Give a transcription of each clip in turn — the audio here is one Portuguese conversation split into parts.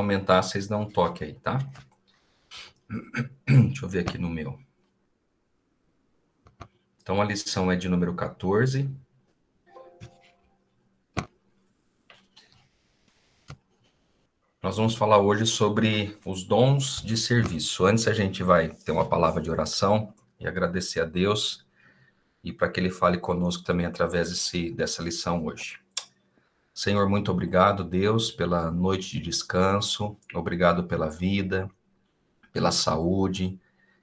aumentar, vocês dão um toque aí, tá? Deixa eu ver aqui no meu. Então, a lição é de número 14. Nós vamos falar hoje sobre os dons de serviço. Antes, a gente vai ter uma palavra de oração e agradecer a Deus e para que Ele fale conosco também através dessa lição hoje. Senhor, muito obrigado, Deus, pela noite de descanso. Obrigado pela vida, pela saúde.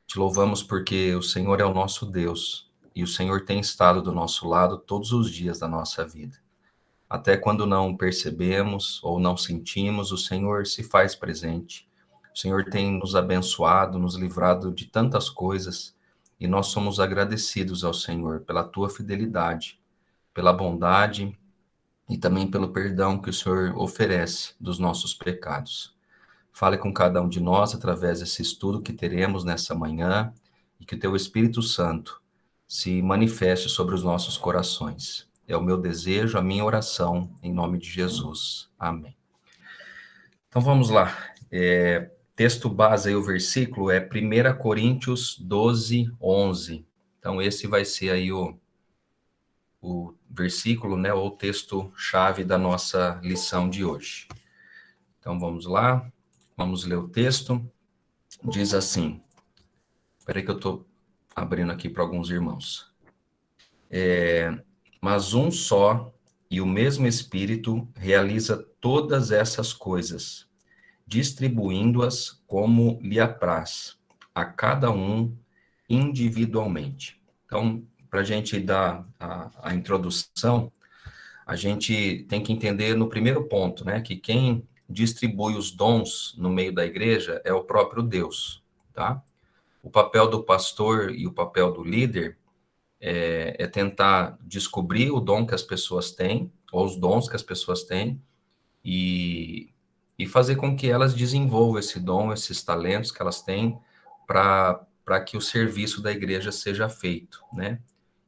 Te louvamos porque o Senhor é o nosso Deus e o Senhor tem estado do nosso lado todos os dias da nossa vida. Até quando não percebemos ou não sentimos, o Senhor se faz presente. O Senhor tem nos abençoado, nos livrado de tantas coisas, e nós somos agradecidos ao Senhor pela tua fidelidade, pela bondade e também pelo perdão que o Senhor oferece dos nossos pecados. Fale com cada um de nós através desse estudo que teremos nessa manhã e que o teu Espírito Santo se manifeste sobre os nossos corações. É o meu desejo, a minha oração, em nome de Jesus. Amém. Então vamos lá. Texto base aí, o versículo é 1 Coríntios 12, 11. Então esse vai ser aí o versículo, né, ou o texto-chave da nossa lição de hoje. Então vamos lá, vamos ler o texto. Diz assim, espera aí que eu estou abrindo aqui para alguns irmãos. Mas um só e o mesmo Espírito realiza todas essas coisas, distribuindo-as como lhe apraz, a cada um individualmente. Então, para a gente dar a introdução, a gente tem que entender no primeiro ponto, né, que quem distribui os dons no meio da igreja é o próprio Deus, tá? O papel do pastor e o papel do líder é tentar descobrir o dom que as pessoas têm, ou os dons que as pessoas têm, e fazer com que elas desenvolvam esse dom, esses talentos que elas têm, para que o serviço da igreja seja feito, né?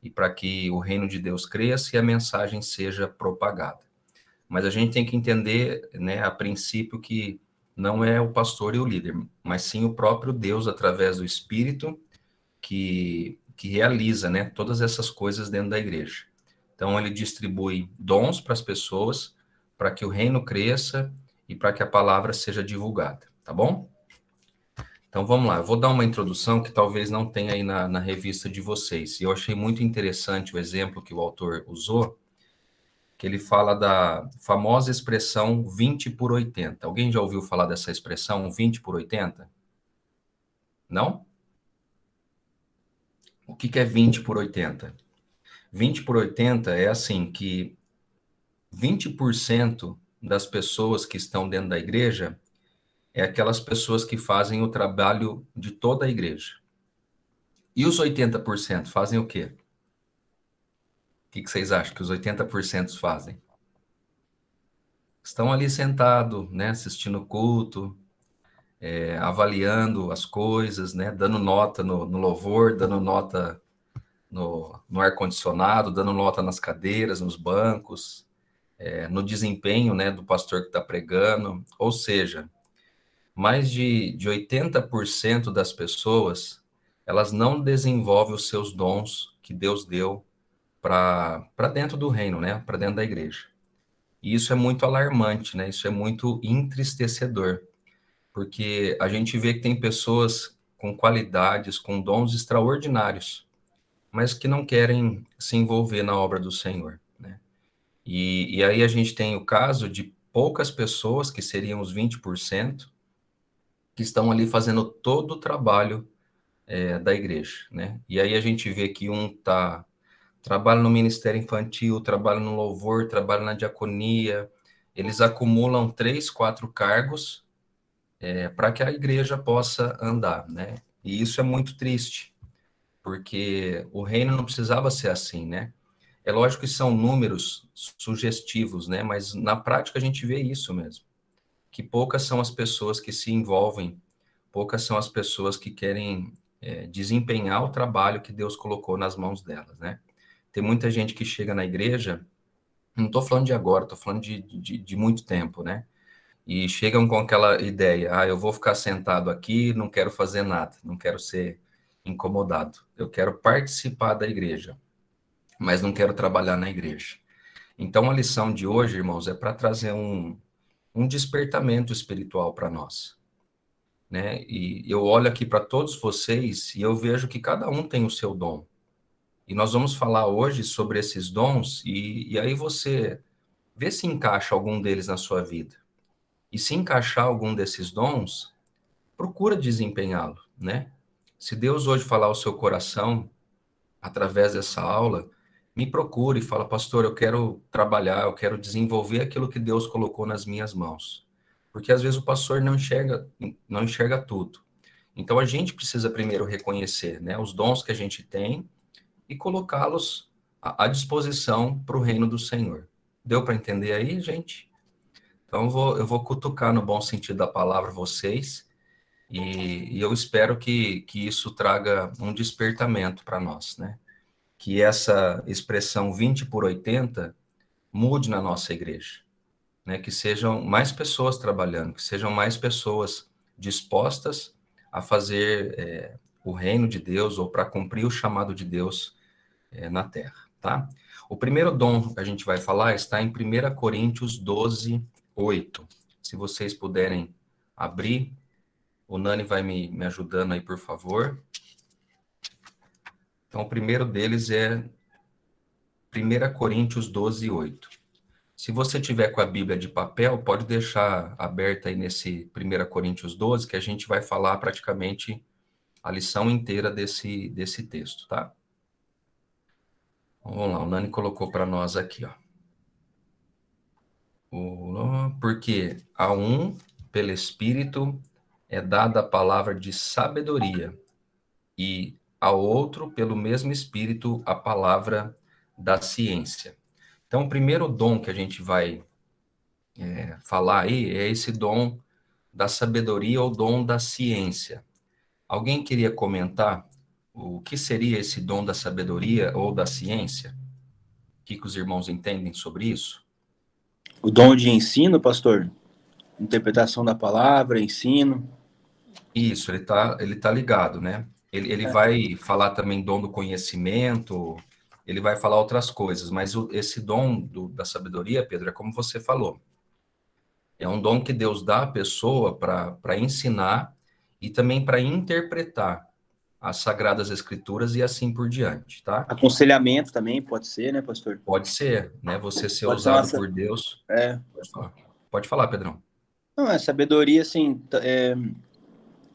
E para que o reino de Deus cresça e a mensagem seja propagada. Mas a gente tem que entender, né, a princípio, que não é o pastor e o líder, mas sim o próprio Deus, através do Espírito, que realiza, né, todas essas coisas dentro da igreja. Então, ele distribui dons para as pessoas, para que o reino cresça e para que a palavra seja divulgada, tá bom? Então, vamos lá. Eu vou dar uma introdução que talvez não tenha aí na revista de vocês. E eu achei muito interessante o exemplo que o autor usou, que ele fala da famosa expressão 20 por 80. Alguém já ouviu falar dessa expressão 20 por 80? Não? O que é 20 por 80? 20 por 80 é assim, que 20% das pessoas que estão dentro da igreja é aquelas pessoas que fazem o trabalho de toda a igreja. E os 80% fazem o quê? O que vocês acham que os 80% fazem? Estão ali sentados, né, assistindo o culto, avaliando as coisas, né, dando nota no louvor, dando nota no ar-condicionado, dando nota nas cadeiras, nos bancos, no desempenho, né, do pastor que está pregando. Ou seja, mais de 80% das pessoas, elas não desenvolvem os seus dons que Deus deu para dentro do reino, né, para dentro da igreja. E isso é muito alarmante, né, isso é muito entristecedor, porque a gente vê que tem pessoas com qualidades, com dons extraordinários, mas que não querem se envolver na obra do Senhor, né? E aí a gente tem o caso de poucas pessoas, que seriam os 20%, que estão ali fazendo todo o trabalho da igreja, né? E aí a gente vê que trabalha no ministério infantil, trabalha no louvor, trabalha na diaconia, eles acumulam 3, 4 cargos para que a igreja possa andar, né? E isso é muito triste, porque o reino não precisava ser assim, né? É lógico que são números sugestivos, né? Mas na prática a gente vê isso mesmo, que poucas são as pessoas que se envolvem, poucas são as pessoas que querem desempenhar o trabalho que Deus colocou nas mãos delas, né? Tem muita gente que chega na igreja, não estou falando de agora, estou falando de muito tempo, né? e chegam com aquela ideia: eu vou ficar sentado aqui, não quero fazer nada, não quero ser incomodado. Eu quero participar da igreja, mas não quero trabalhar na igreja. Então, a lição de hoje, irmãos, é para trazer um despertamento espiritual para nós, né? E eu olho aqui para todos vocês e eu vejo que cada um tem o seu dom. E nós vamos falar hoje sobre esses dons e aí você vê se encaixa algum deles na sua vida. E se encaixar algum desses dons, procura desempenhá-lo, né? Se Deus hoje falar ao seu coração através dessa aula, me procure e fala: pastor, eu quero trabalhar, eu quero desenvolver aquilo que Deus colocou nas minhas mãos. Porque às vezes o pastor não enxerga tudo. Então a gente precisa primeiro reconhecer, né, os dons que a gente tem e colocá-los à disposição para o reino do Senhor. Deu para entender aí, gente? Então eu vou cutucar no bom sentido da palavra vocês e eu espero que isso traga um despertamento para nós, né? Que essa expressão 20 por 80 mude na nossa igreja, né? Que sejam mais pessoas trabalhando, que sejam mais pessoas dispostas a fazer o reino de Deus ou para cumprir o chamado de Deus na terra, tá? O primeiro dom que a gente vai falar está em 1 Coríntios 12, 8. Se vocês puderem abrir, o Nani vai me ajudando aí, por favor. Então, o primeiro deles é 1 Coríntios 12, 8. Se você tiver com a Bíblia de papel, pode deixar aberta aí nesse 1 Coríntios 12, que a gente vai falar praticamente a lição inteira desse texto, tá? Vamos lá, o Nani colocou para nós aqui, ó. Porque a um, pelo Espírito, é dada a palavra de sabedoria, e ao outro, pelo mesmo Espírito, a palavra da ciência. Então, o primeiro dom que a gente vai falar aí é esse dom da sabedoria ou dom da ciência. Alguém queria comentar o que seria esse dom da sabedoria ou da ciência? O que os irmãos entendem sobre isso? O dom de ensino, pastor? Interpretação da palavra, ensino. Isso, ele tá ligado, né? Ele vai falar também dom do conhecimento, ele vai falar outras coisas, mas esse dom da sabedoria, Pedro, é como você falou. É um dom que Deus dá à pessoa para ensinar e também para interpretar as Sagradas Escrituras e assim por diante, tá? Aconselhamento também pode ser, né, pastor? Pode ser, né? Você ser Pode ser usado por Deus. é, Pode falar. Pode falar, Pedrão. não, é sabedoria, assim,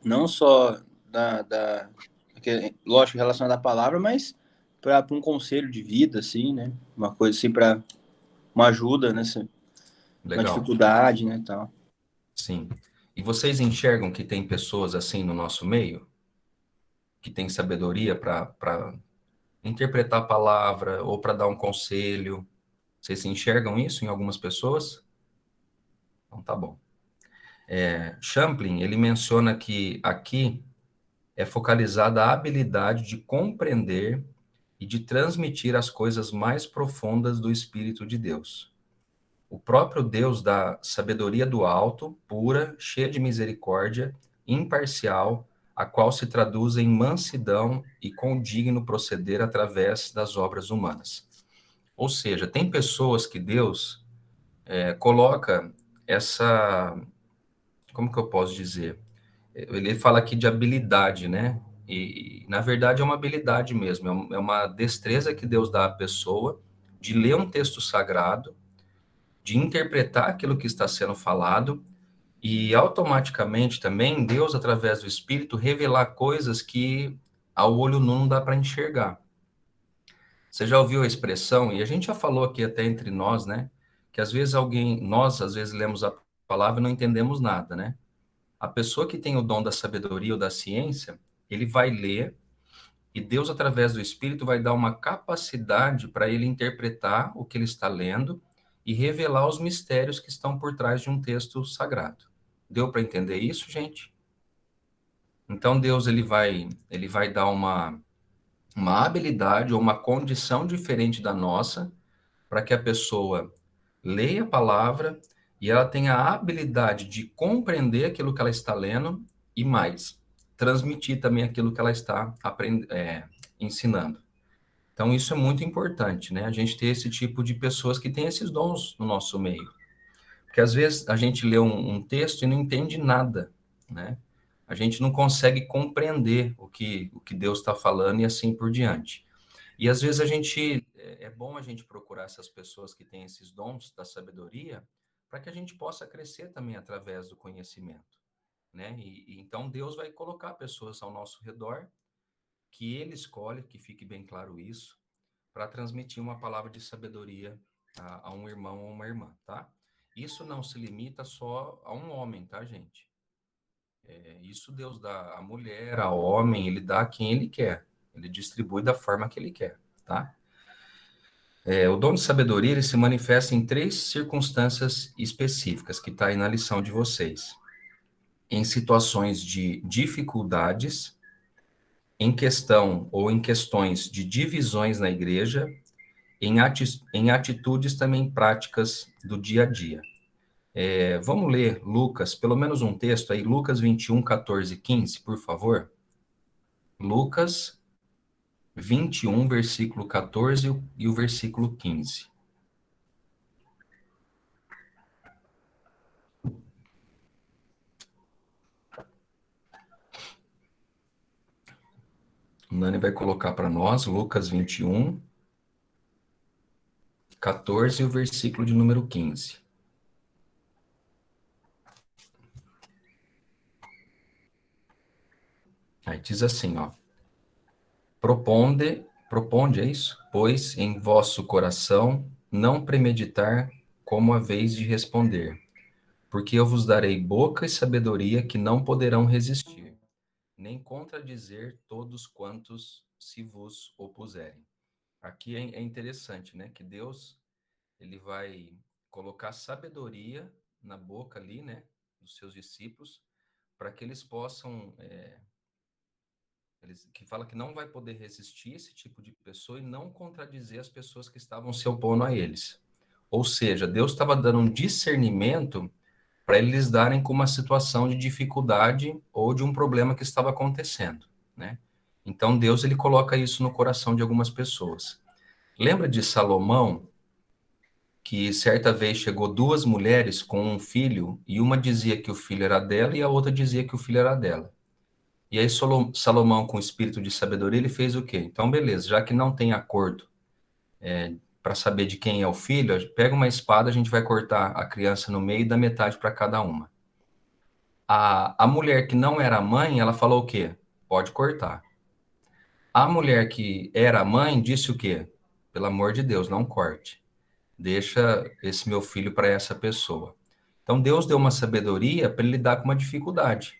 não só lógico, relacionada à palavra, mas para um conselho de vida, assim, né? Uma coisa assim, para uma ajuda nessa, na Legal. dificuldade, né, tal. Sim. E vocês enxergam que tem pessoas assim no nosso meio, que tem sabedoria para interpretar a palavra ou para dar um conselho? Vocês enxergam isso em algumas pessoas? Então tá bom. Champlin, ele menciona que aqui é focalizada a habilidade de compreender e de transmitir as coisas mais profundas do Espírito de Deus. O próprio Deus dá sabedoria do alto, pura, cheia de misericórdia, imparcial, a qual se traduz em mansidão e com digno proceder através das obras humanas. Ou seja, tem pessoas que Deus coloca essa, como que eu posso dizer? Ele fala aqui de habilidade, né? Na verdade é uma habilidade mesmo, é uma destreza que Deus dá à pessoa de ler um texto sagrado, de interpretar aquilo que está sendo falado e automaticamente também Deus, através do Espírito, revelar coisas que ao olho nu não dá para enxergar. Você já ouviu a expressão, e a gente já falou aqui até entre nós, né? Que às vezes nós às vezes lemos a palavra e não entendemos nada, né? A pessoa que tem o dom da sabedoria ou da ciência, ele vai ler e Deus, através do Espírito, vai dar uma capacidade para ele interpretar o que ele está lendo e revelar os mistérios que estão por trás de um texto sagrado. Deu para entender isso, gente? Então Deus ele vai dar uma habilidade ou uma condição diferente da nossa para que a pessoa leia a palavra e ela tem a habilidade de compreender aquilo que ela está lendo e mais, transmitir também aquilo que ela está ensinando. Então, isso é muito importante, né? A gente ter esse tipo de pessoas que têm esses dons no nosso meio. Porque às vezes a gente lê um texto e não entende nada, né? A gente não consegue compreender o que Deus está falando e assim por diante. E às vezes é bom a gente procurar essas pessoas que têm esses dons da sabedoria para que a gente possa crescer também através do conhecimento, né? E então Deus vai colocar pessoas ao nosso redor que Ele escolhe, que fique bem claro isso, para transmitir uma palavra de sabedoria a um irmão ou uma irmã, tá? Isso não se limita só a um homem, tá, gente? Isso Deus dá a mulher, ao homem, Ele dá a quem Ele quer. Ele distribui da forma que Ele quer, tá? O dom de sabedoria ele se manifesta em três circunstâncias específicas, que está aí na lição de vocês. Em situações de dificuldades, em questão ou em questões de divisões na igreja, em atitudes também práticas do dia a dia. Vamos ler Lucas, pelo menos um texto aí, Lucas 21, 14 e 15, por favor. Lucas 21, versículo 14 e o versículo 15. O Nani vai colocar para nós, Lucas 21, 14 e o versículo de número 15. Aí diz assim, ó. Proponde, é isso? Pois em vosso coração não premeditar como a vez de responder, porque eu vos darei boca e sabedoria que não poderão resistir, nem contradizer todos quantos se vos opuserem. Aqui é interessante, né? Que Deus, ele vai colocar sabedoria na boca ali, né? Dos seus discípulos, para que eles possam que fala que não vai poder resistir esse tipo de pessoa e não contradizer as pessoas que estavam se opondo a eles. Ou seja, Deus estava dando um discernimento para eles darem com uma situação de dificuldade ou de um problema que estava acontecendo, né? Então Deus ele coloca isso no coração de algumas pessoas. Lembra de Salomão, que certa vez chegou duas mulheres com um filho e uma dizia que o filho era dela e a outra dizia que o filho era dela. E aí Salomão, com o espírito de sabedoria, ele fez o quê? Então, beleza, já que não tem acordo para saber de quem é o filho, pega uma espada, a gente vai cortar a criança no meio e dá metade para cada uma. A mulher que não era mãe, ela falou o quê? Pode cortar. A mulher que era mãe disse o quê? Pelo amor de Deus, não corte. Deixa esse meu filho para essa pessoa. Então, Deus deu uma sabedoria para ele lidar com uma dificuldade.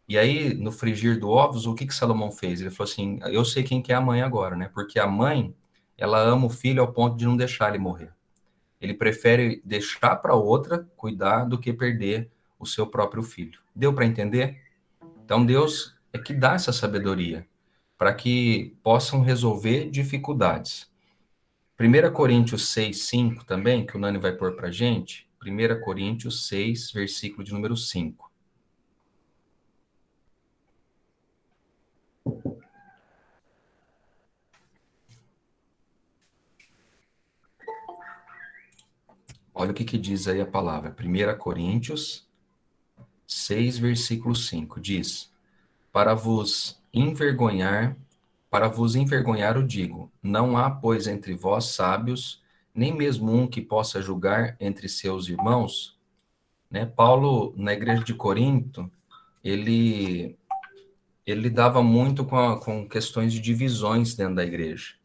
E aí, no frigir do ovos, o que Salomão fez? Ele falou assim, eu sei quem que é a mãe agora, né? Porque a mãe, ela ama o filho ao ponto de não deixar ele morrer. Ele prefere deixar para outra cuidar do que perder o seu próprio filho. Deu para entender? Então, Deus é que dá essa sabedoria para que possam resolver dificuldades. 1 Coríntios 6, 5 também, que o Nani vai pôr para a gente. 1 Coríntios 6, versículo de número 5. Olha o que diz aí a palavra. 1 Coríntios 6, versículo 5. Diz, para vos envergonhar o digo, não há, pois, entre vós sábios, nem mesmo um que possa julgar entre seus irmãos. Né? Paulo, na igreja de Corinto, ele lidava muito com questões de divisões dentro da igreja.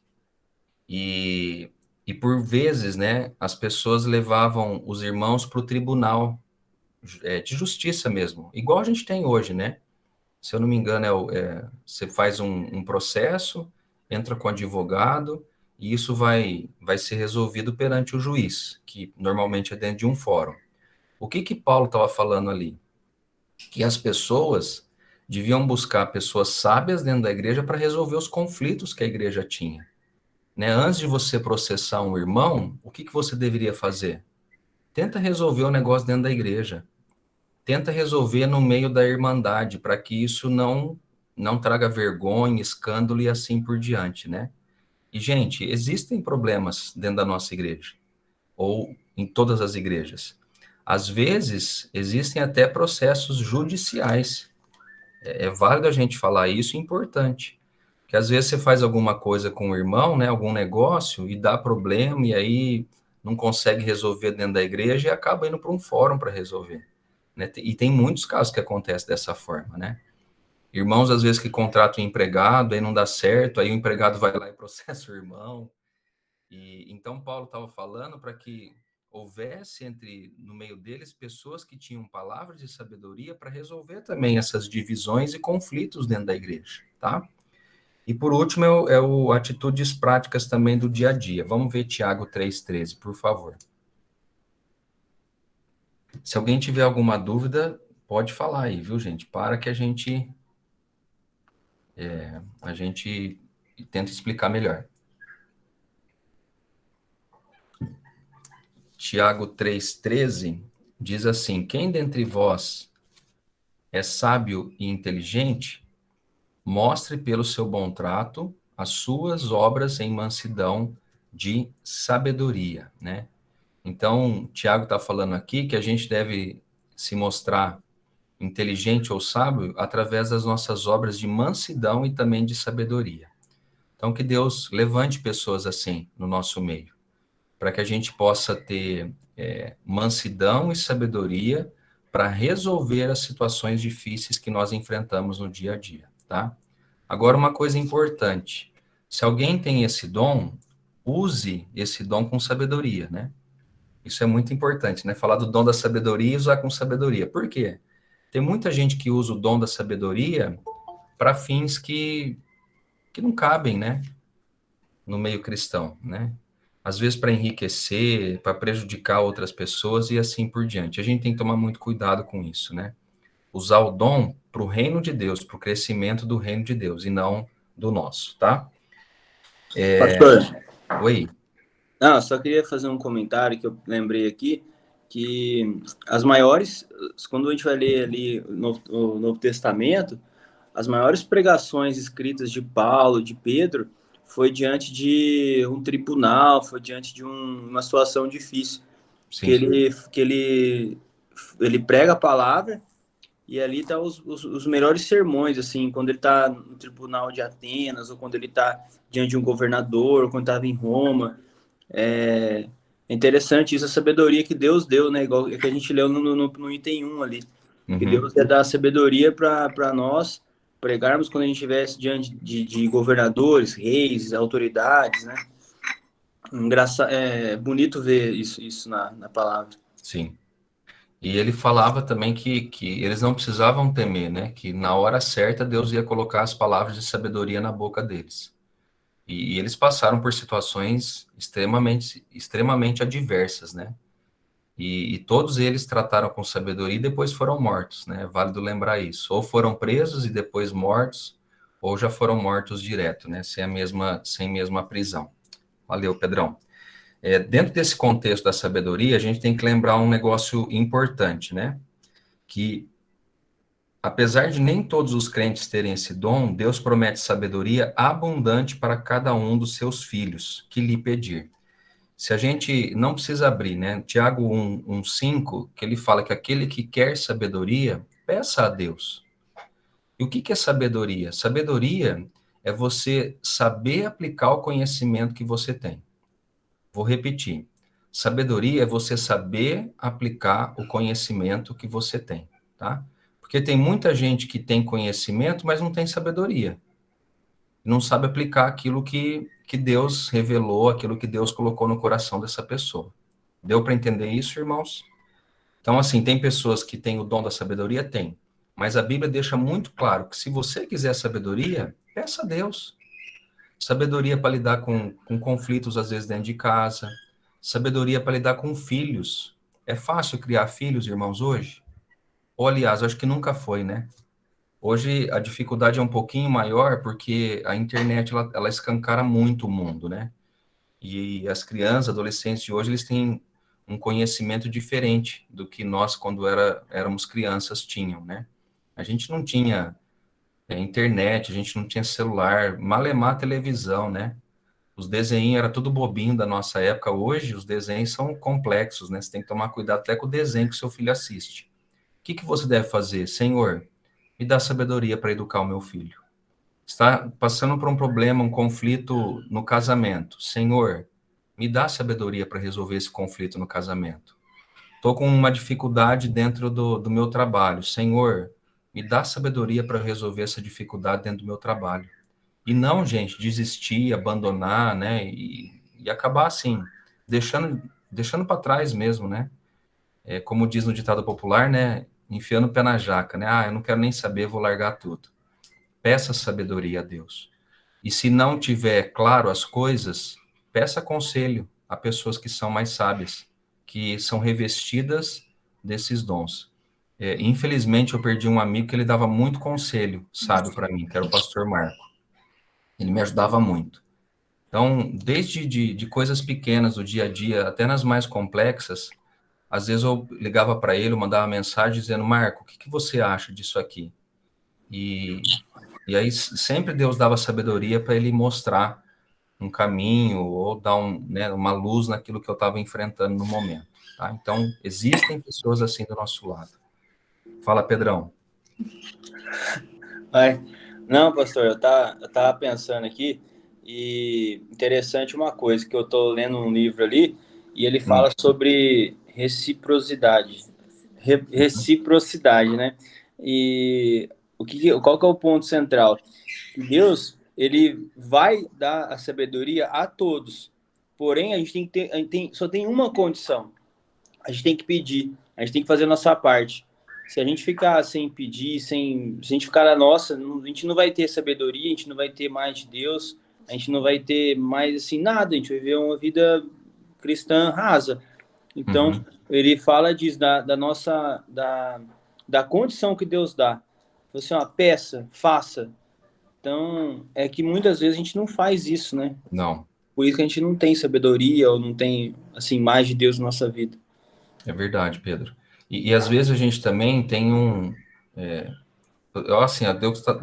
E por vezes, né, as pessoas levavam os irmãos para o tribunal de justiça mesmo, igual a gente tem hoje, né? Se eu não me engano, você faz um processo, entra com advogado, e isso vai ser resolvido perante o juiz, que normalmente é dentro de um fórum. O que Paulo estava falando ali? Que as pessoas deviam buscar pessoas sábias dentro da igreja para resolver os conflitos que a igreja tinha. Né? Antes de você processar um irmão, o que você deveria fazer? Tenta resolver o negócio dentro da igreja. Tenta resolver no meio da irmandade, para que isso não traga vergonha, escândalo e assim por diante, né? E, gente, existem problemas dentro da nossa igreja, ou em todas as igrejas. Às vezes, existem até processos judiciais. É válido a gente falar isso, é importante. Que às vezes você faz alguma coisa com o irmão, né, algum negócio, e dá problema, e aí não consegue resolver dentro da igreja e acaba indo para um fórum para resolver. Né? E tem muitos casos que acontecem dessa forma, né? Irmãos, às vezes, que contratam um empregado, aí não dá certo, aí o empregado vai lá e processa o irmão. E então Paulo estava falando para que houvesse no meio deles pessoas que tinham palavras de sabedoria para resolver também essas divisões e conflitos dentro da igreja, tá? E por último é o atitudes práticas também do dia a dia. Vamos ver Tiago 3,13, por favor. Se alguém tiver alguma dúvida, pode falar aí, viu, gente? Para que a gente tenta explicar melhor. Tiago 3,13 diz assim: quem dentre vós é sábio e inteligente, mostre pelo seu bom trato as suas obras em mansidão de sabedoria, né? Então, Tiago está falando aqui que a gente deve se mostrar inteligente ou sábio através das nossas obras de mansidão e também de sabedoria. Então, que Deus levante pessoas assim no nosso meio, para que a gente possa ter mansidão e sabedoria para resolver as situações difíceis que nós enfrentamos no dia a dia, tá? Agora, uma coisa importante: se alguém tem esse dom, use esse dom com sabedoria, né? Isso é muito importante, né? Falar do dom da sabedoria e usar com sabedoria. Por quê? Tem muita gente que usa o dom da sabedoria para fins que não cabem, né? No meio cristão, né? Às vezes para enriquecer, para prejudicar outras pessoas e assim por diante. A gente tem que tomar muito cuidado com isso, né? Usar o dom para o reino de Deus, para o crescimento do reino de Deus e não do nosso, tá? Pastor, Oi. não, só queria fazer um comentário que eu lembrei aqui, que as maiores, quando a gente vai ler ali o Novo Testamento, as maiores pregações escritas de Paulo, de Pedro, foi diante de um tribunal, foi diante de uma situação difícil, que Sim. ele prega a palavra e ali tá os melhores sermões, assim, quando ele está no tribunal de Atenas, ou quando ele está diante de um governador, ou quando estava em Roma. É interessante isso, a sabedoria que Deus deu, né? Igual que a gente leu no item 1 ali. Que Uhum. Deus ia dar sabedoria para nós pregarmos quando a gente estivesse diante de governadores, reis, autoridades, né? É bonito ver isso na palavra. Sim. E ele falava também que eles não precisavam temer, né? Que na hora certa Deus ia colocar as palavras de sabedoria na boca deles. E eles passaram por situações extremamente adversas, né? E todos eles trataram com sabedoria e depois foram mortos, né? É válido lembrar isso. Ou foram presos e depois mortos, ou já foram mortos direto, né? Sem mesma prisão. Valeu, Pedrão. Dentro desse contexto da sabedoria, a gente tem que lembrar um negócio importante, né? Que apesar de nem todos os crentes terem esse dom, Deus promete sabedoria abundante para cada um dos seus filhos que lhe pedir. Se a gente não precisa abrir, né? Tiago 1:5, que ele fala que aquele que quer sabedoria, peça a Deus. E o que é sabedoria? Sabedoria é você saber aplicar o conhecimento que você tem. Vou repetir. Sabedoria é você saber aplicar o conhecimento que você tem, tá? Porque tem muita gente que tem conhecimento, mas não tem sabedoria. Não sabe aplicar aquilo que Deus revelou, aquilo que Deus colocou no coração dessa pessoa. Deu para entender isso, irmãos? Então, assim, tem pessoas que têm o dom da sabedoria? Tem. Mas a Bíblia deixa muito claro que se você quiser sabedoria, peça a Deus. Sabedoria para lidar com conflitos, às vezes, dentro de casa. Sabedoria para lidar com filhos. É fácil criar filhos, irmãos, hoje? Ou, aliás, acho que nunca foi, né? Hoje a dificuldade é um pouquinho maior porque a internet ela escancara muito o mundo, né? E as crianças, adolescentes de hoje, eles têm um conhecimento diferente do que nós, quando éramos crianças, tinham, né? A gente não tinha internet, a gente não tinha celular, malemar televisão, né? Os desenhos era tudo bobinho da nossa época. Hoje, os desenhos são complexos, né? Você tem que tomar cuidado até com o desenho que seu filho assiste. O que que você deve fazer? Senhor, me dá sabedoria para educar o meu filho. Está passando por um problema, um conflito no casamento. Senhor, me dá sabedoria para resolver esse conflito no casamento. Estou com uma dificuldade dentro do meu trabalho. Senhor, me dá sabedoria para resolver essa dificuldade dentro do meu trabalho. E não, gente, desistir, abandonar, né? E acabar assim, deixando para trás mesmo, né? Como diz no ditado popular, né? Enfiando o pé na jaca, né? Ah, eu não quero nem saber, vou largar tudo. Peça sabedoria a Deus. E se não tiver claro as coisas, peça conselho a pessoas que são mais sábias, que são revestidas desses dons. Infelizmente, eu perdi um amigo que ele dava muito conselho sábio para mim, que era o pastor Marco. Ele me ajudava muito. Então, desde de coisas pequenas do dia a dia, até nas mais complexas, às vezes eu ligava para ele, eu mandava mensagem dizendo, Marco, o que você acha disso aqui? E aí sempre Deus dava sabedoria para ele mostrar um caminho ou dar né, uma luz naquilo que eu estava enfrentando no momento. Tá? Então, existem pessoas assim do nosso lado. Fala, Pedrão. Vai. Não, pastor, eu tava pensando aqui e interessante uma coisa, que eu tô lendo um livro ali e ele fala sobre reciprocidade. Reciprocidade, né? E qual que é o ponto central? Deus, ele vai dar a sabedoria a todos. Porém, só tem uma condição. A gente tem que pedir, a gente tem que fazer a nossa parte. Se a gente ficar sem pedir, se a gente ficar na nossa, a gente não vai ter sabedoria, a gente não vai ter mais de Deus, a gente não vai ter mais assim nada, a gente vai viver uma vida cristã rasa. Então, ele fala disso, da nossa, da condição que Deus dá. Você, uma peça, faça. Então, é que muitas vezes a gente não faz isso, né? Não. Por isso que a gente não tem sabedoria ou não tem, assim, mais de Deus na nossa vida. É verdade, Pedro. E às vezes a gente também tem assim,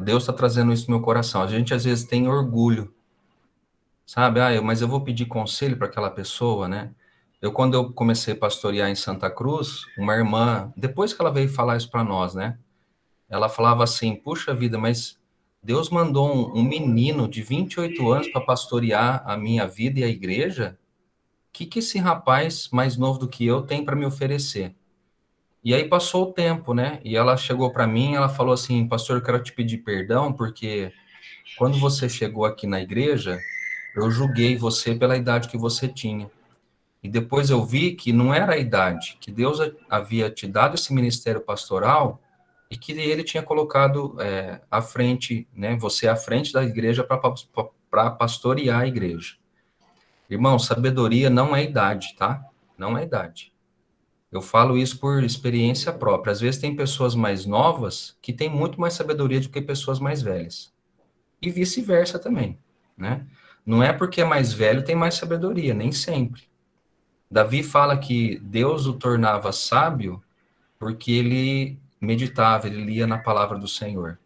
Deus tá trazendo isso no meu coração. A gente às vezes tem orgulho, sabe? Mas eu vou pedir conselho para aquela pessoa, né? Quando eu comecei a pastorear em Santa Cruz, uma irmã, depois que ela veio falar isso para nós, né? Ela falava assim: puxa vida, mas Deus mandou um menino de 28 anos para pastorear a minha vida e a igreja? O que esse rapaz mais novo do que eu tem para me oferecer? E aí passou o tempo, né? E ela chegou para mim, ela falou assim: pastor, eu quero te pedir perdão, porque quando você chegou aqui na igreja, eu julguei você pela idade que você tinha. E depois eu vi que não era a idade, que Deus havia te dado esse ministério pastoral e que ele tinha colocado à frente, né? Você à frente da igreja para pastorear a igreja. Irmão, sabedoria não é idade, tá? Não é idade. Eu falo isso por experiência própria. Às vezes tem pessoas mais novas que têm muito mais sabedoria do que pessoas mais velhas. E vice-versa também, né? Não é porque é mais velho tem mais sabedoria, nem sempre. Davi fala que Deus o tornava sábio porque ele meditava, ele lia na palavra do Senhor.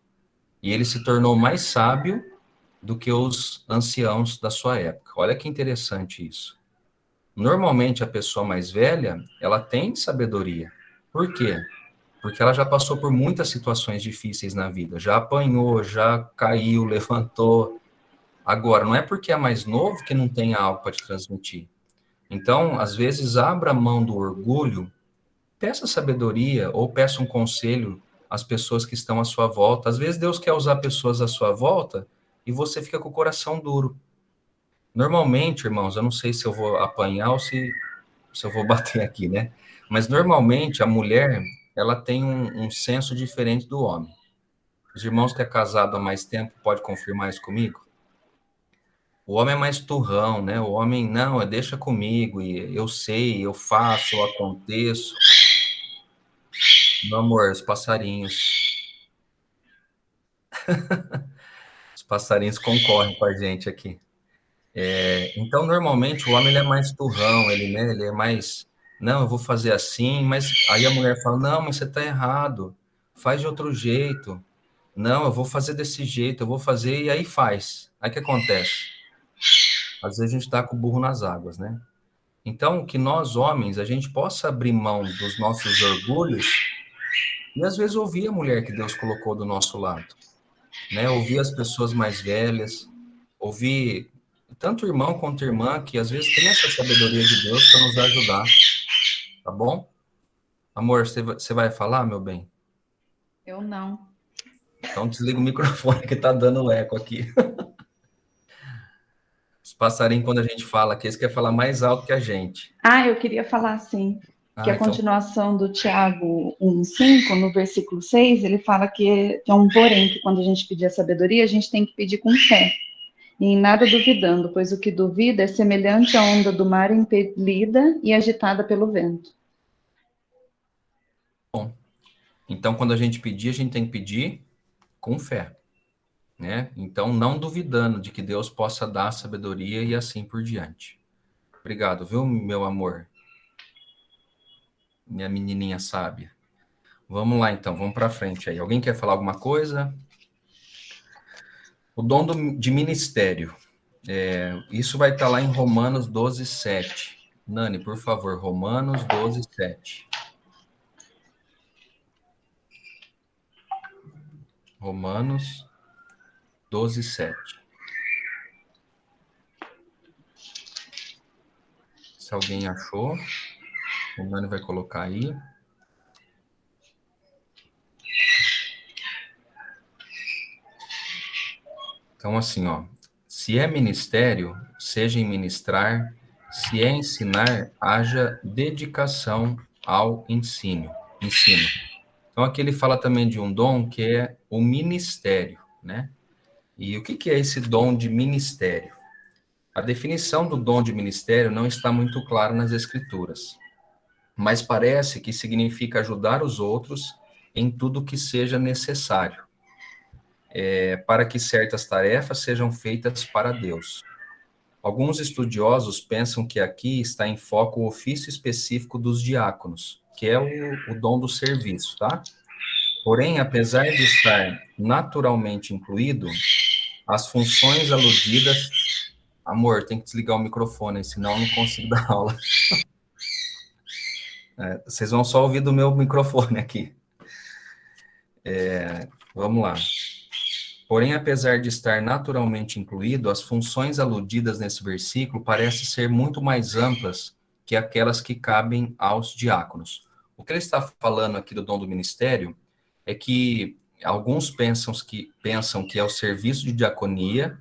E ele se tornou mais sábio do que os anciãos da sua época. Olha que interessante isso. Normalmente a pessoa mais velha, ela tem sabedoria. Por quê? Porque ela já passou por muitas situações difíceis na vida, já apanhou, já caiu, levantou. Agora, não é porque é mais novo que não tem algo para te transmitir. Então, às vezes, abra mão do orgulho, peça sabedoria ou peça um conselho às pessoas que estão à sua volta. Às vezes, Deus quer usar pessoas à sua volta e você fica com o coração duro. Normalmente, irmãos, eu não sei se eu vou apanhar ou se eu vou bater aqui, né? Mas normalmente a mulher, ela tem um senso diferente do homem. Os irmãos que é casado há mais tempo pode confirmar isso comigo? O homem é mais turrão, né? O homem, não, deixa comigo, e eu sei, eu faço, eu aconteço. Meu amor, os passarinhos. Os passarinhos concorrem com a gente aqui. Então, normalmente, o homem ele é mais turrão, ele é mais Não, eu vou fazer assim, mas aí a mulher fala, não, mas você está errado, faz de outro jeito. Não, eu vou fazer desse jeito, eu vou fazer, e aí faz. Aí o que acontece? Às vezes a gente está com o burro nas águas, né? Então, que nós, homens, a gente possa abrir mão dos nossos orgulhos e às vezes ouvir a mulher que Deus colocou do nosso lado, né? Ouvir as pessoas mais velhas, ouvir tanto o irmão quanto a irmã, que às vezes tem essa sabedoria de Deus para nos ajudar, tá bom? Amor, você vai falar, meu bem? Eu não. Então desliga o microfone que tá dando eco aqui. Os passarinhos, quando a gente fala aqui, eles querem falar mais alto que a gente. Ah, eu queria falar assim, que Ah, a então, continuação do Tiago 1,5, no versículo 6, ele fala que é um porém, que quando a gente pedir a sabedoria, a gente tem que pedir com fé, e em nada duvidando, pois o que duvida é semelhante à onda do mar impelida e agitada pelo vento. bom. Então, quando a gente tem que pedir com fé, né? Então, não duvidando de que Deus possa dar sabedoria e assim por diante. Obrigado, viu, meu amor? Minha menininha sábia. Vamos lá, então, vamos para frente aí. Alguém quer falar alguma coisa? O dom de ministério. Isso vai estar lá em Romanos 12, 7. Nani, por favor, Romanos 12, 7. Romanos 12, 7. Se alguém achou, o Nani vai colocar aí. Então, assim, ó, se é ministério, seja em ministrar, se é ensinar, haja dedicação ao ensino. Então, aqui ele fala também de um dom que é o ministério, né? E o que é esse dom de ministério? A definição do dom de ministério não está muito clara nas Escrituras, mas parece que significa ajudar os outros em tudo que seja necessário, para que certas tarefas sejam feitas para Deus. Alguns estudiosos pensam que aqui está em foco o ofício específico dos diáconos, que é o dom do serviço, tá? Porém, apesar de estar naturalmente incluído, as funções aludidas. Amor, tem que desligar o microfone, senão eu não consigo dar aula. Vocês vão só ouvir do meu microfone aqui. Vamos lá. Porém, apesar de estar naturalmente incluído, as funções aludidas nesse versículo parecem ser muito mais amplas que aquelas que cabem aos diáconos. O que ele está falando aqui do dom do ministério é que alguns pensam que é o serviço de diaconia,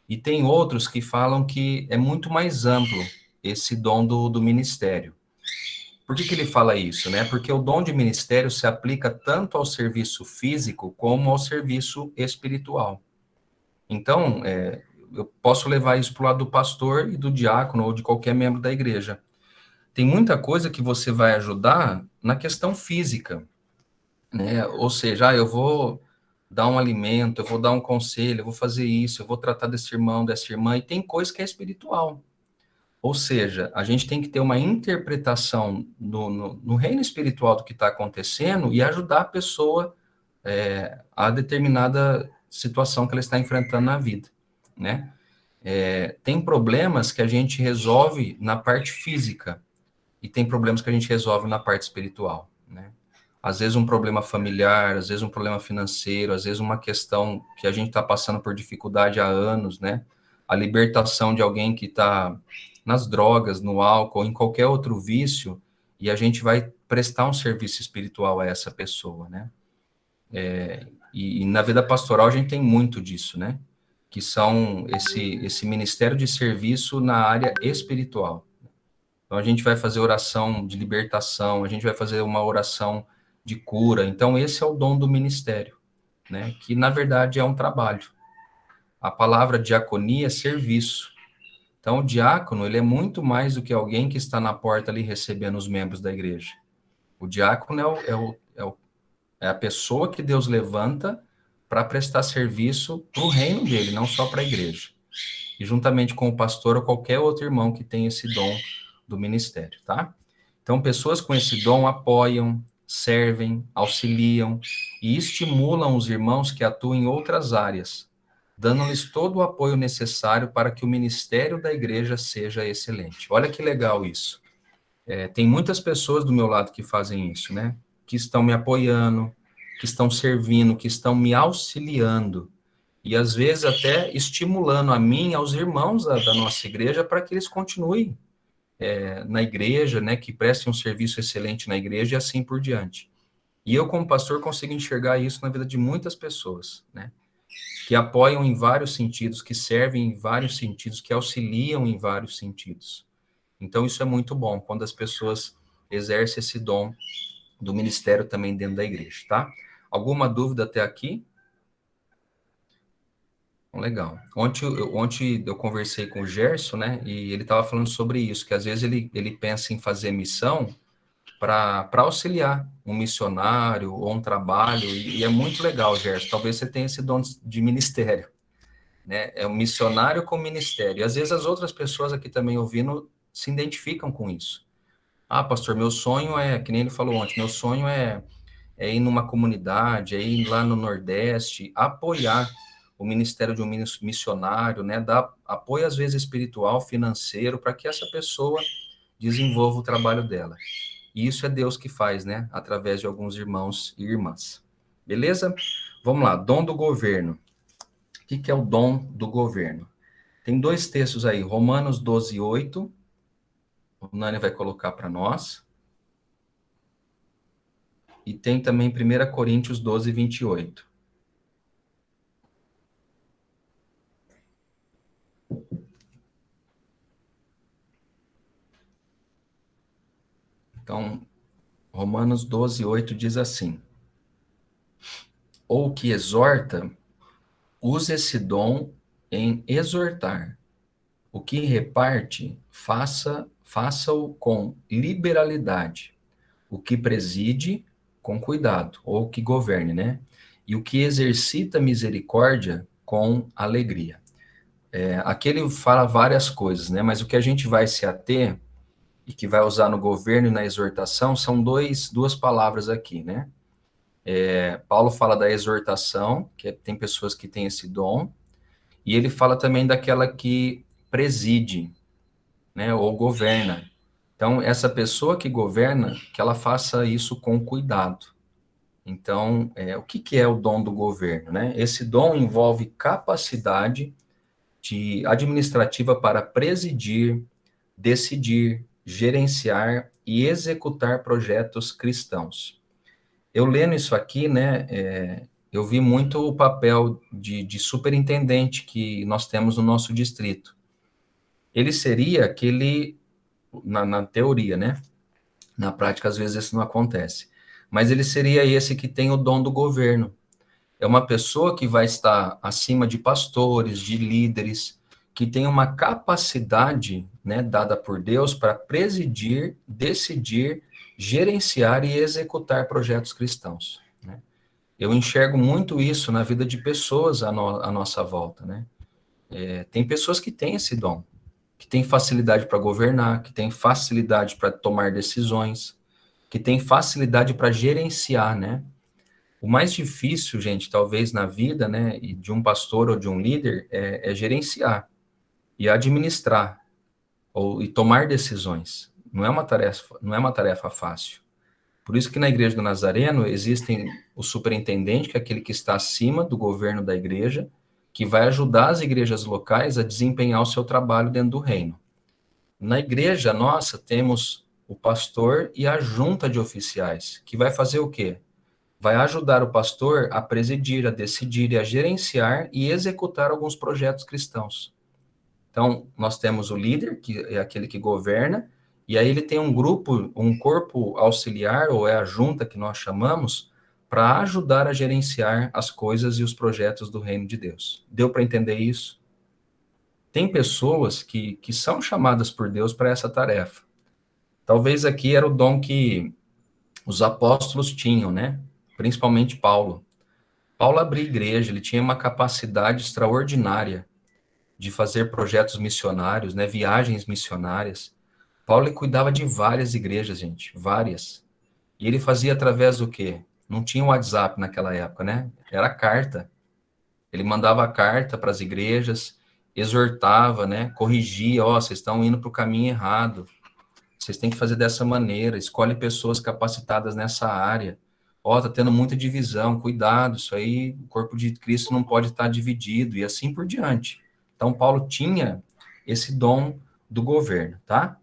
e tem outros que falam que é muito mais amplo esse dom do ministério. Por que ele fala isso, né? Porque o dom de ministério se aplica tanto ao serviço físico como ao serviço espiritual. Então, eu posso levar isso para o lado do pastor e do diácono ou de qualquer membro da igreja. Tem muita coisa que você vai ajudar na questão física, né? Ou seja, eu vou dar um alimento, eu vou dar um conselho, eu vou fazer isso, eu vou tratar desse irmão, dessa irmã, e tem coisa que é espiritual. Ou seja, a gente tem que ter uma interpretação no reino espiritual do que está acontecendo e ajudar a pessoa a determinada situação que ela está enfrentando na vida, né? Tem problemas que a gente resolve na parte física e tem problemas que a gente resolve na parte espiritual, né? Às vezes um problema familiar, às vezes um problema financeiro, às vezes uma questão que a gente está passando por dificuldade há anos, né? A libertação de alguém que está nas drogas, no álcool, em qualquer outro vício, e a gente vai prestar um serviço espiritual a essa pessoa, né? E na vida pastoral a gente tem muito disso, né? Que são esse ministério de serviço na área espiritual. Então a gente vai fazer oração de libertação, a gente vai fazer uma oração de cura. Então esse é o dom do ministério, né? Que na verdade é um trabalho. A palavra diaconia é serviço. Então, o diácono, ele é muito mais do que alguém que está na porta ali recebendo os membros da igreja. O diácono é a pessoa que Deus levanta para prestar serviço para o reino dele, não só para a igreja. E juntamente com o pastor ou qualquer outro irmão que tem esse dom do ministério, tá? Então, pessoas com esse dom apoiam, servem, auxiliam e estimulam os irmãos que atuam em outras áreas, dando-lhes todo o apoio necessário para que o ministério da igreja seja excelente. Olha que legal isso. Tem muitas pessoas do meu lado que fazem isso, né? Que estão me apoiando, que estão servindo, que estão me auxiliando. E às vezes até estimulando a mim e aos irmãos da nossa igreja para que eles continuem na igreja, né? Que prestem um serviço excelente na igreja e assim por diante. E eu, como pastor, consigo enxergar isso na vida de muitas pessoas, né? Que apoiam em vários sentidos, que servem em vários sentidos, que auxiliam em vários sentidos. Então, isso é muito bom, quando as pessoas exercem esse dom do ministério também dentro da igreja, tá? Alguma dúvida até aqui? Legal. Ontem eu conversei com o Gerson, né? E ele estava falando sobre isso, que às vezes ele pensa em fazer missão para auxiliar um missionário ou um trabalho, e é muito legal, Gerson. Talvez você tenha esse dom de ministério, né? É um missionário com ministério. E às vezes as outras pessoas aqui também ouvindo se identificam com isso. Ah, pastor, meu sonho é, que nem ele falou ontem, meu sonho é ir numa comunidade, é ir lá no Nordeste, apoiar o ministério de um missionário, né? Dar apoio, às vezes, espiritual, financeiro, para que essa pessoa desenvolva o trabalho dela. E isso é Deus que faz, né? Através de alguns irmãos e irmãs. Beleza? Vamos lá, dom do governo. O que é o dom do governo? Tem 2 textos aí, Romanos 12, 8. O Nani vai colocar para nós. E tem também 1 Coríntios 12, 28. Então, Romanos 12, 8 diz assim: ou que exorta, use esse dom em exortar. O que reparte, faça-o com liberalidade. O que preside, com cuidado, ou que governe, né? E o que exercita misericórdia, com alegria. Aqui ele fala várias coisas, né? Mas o que a gente vai se ater e que vai usar no governo e na exortação são duas palavras aqui, né? Paulo fala da exortação, que tem pessoas que têm esse dom, e ele fala também daquela que preside, né? Ou governa. Então, essa pessoa que governa, que ela faça isso com cuidado. Então, o que é o dom do governo, né? Esse dom envolve capacidade administrativa para presidir, decidir, gerenciar e executar projetos cristãos. Eu lendo isso aqui, né, eu vi muito o papel de superintendente que nós temos no nosso distrito. Ele seria aquele, na teoria, né? Na prática, às vezes, isso não acontece. Mas ele seria esse que tem o dom do governo. É uma pessoa que vai estar acima de pastores, de líderes, que tem uma capacidade, né, dada por Deus para presidir, decidir, gerenciar e executar projetos cristãos, né? Eu enxergo muito isso na vida de pessoas à nossa volta, né? Tem pessoas que têm esse dom, que têm facilidade para governar, que têm facilidade para tomar decisões, que têm facilidade para gerenciar, né? O mais difícil, gente, talvez na vida, né, de um pastor ou de um líder, é gerenciar e administrar e tomar decisões. Não é uma tarefa fácil. Por isso que na Igreja do Nazareno existem o superintendente, que é aquele que está acima do governo da igreja, que vai ajudar as igrejas locais a desempenhar o seu trabalho dentro do reino. Na igreja nossa temos o pastor e a junta de oficiais, que vai fazer o quê? Vai ajudar o pastor a presidir, a decidir e a gerenciar e executar alguns projetos cristãos. Então, nós temos o líder, que é aquele que governa, e aí ele tem um grupo, um corpo auxiliar, ou é a junta que nós chamamos, para ajudar a gerenciar as coisas e os projetos do reino de Deus. Deu para entender isso? Tem pessoas que são chamadas por Deus para essa tarefa. Talvez aqui era o dom que os apóstolos tinham, né? Principalmente Paulo. Paulo abria igreja, ele tinha uma capacidade extraordinária de fazer projetos missionários, né, viagens missionárias. Paulo ele cuidava de várias igrejas, gente, várias. E ele fazia através do quê? Não tinha WhatsApp naquela época, né? Era carta. Ele mandava carta para as igrejas, exortava, né? Corrigia, ó, vocês estão indo para o caminho errado. Vocês têm que fazer dessa maneira, escolhe pessoas capacitadas nessa área. Ó, tá tendo muita divisão, cuidado, isso aí, o corpo de Cristo não pode estar dividido, e assim por diante. Então, Paulo tinha esse dom do governo, tá?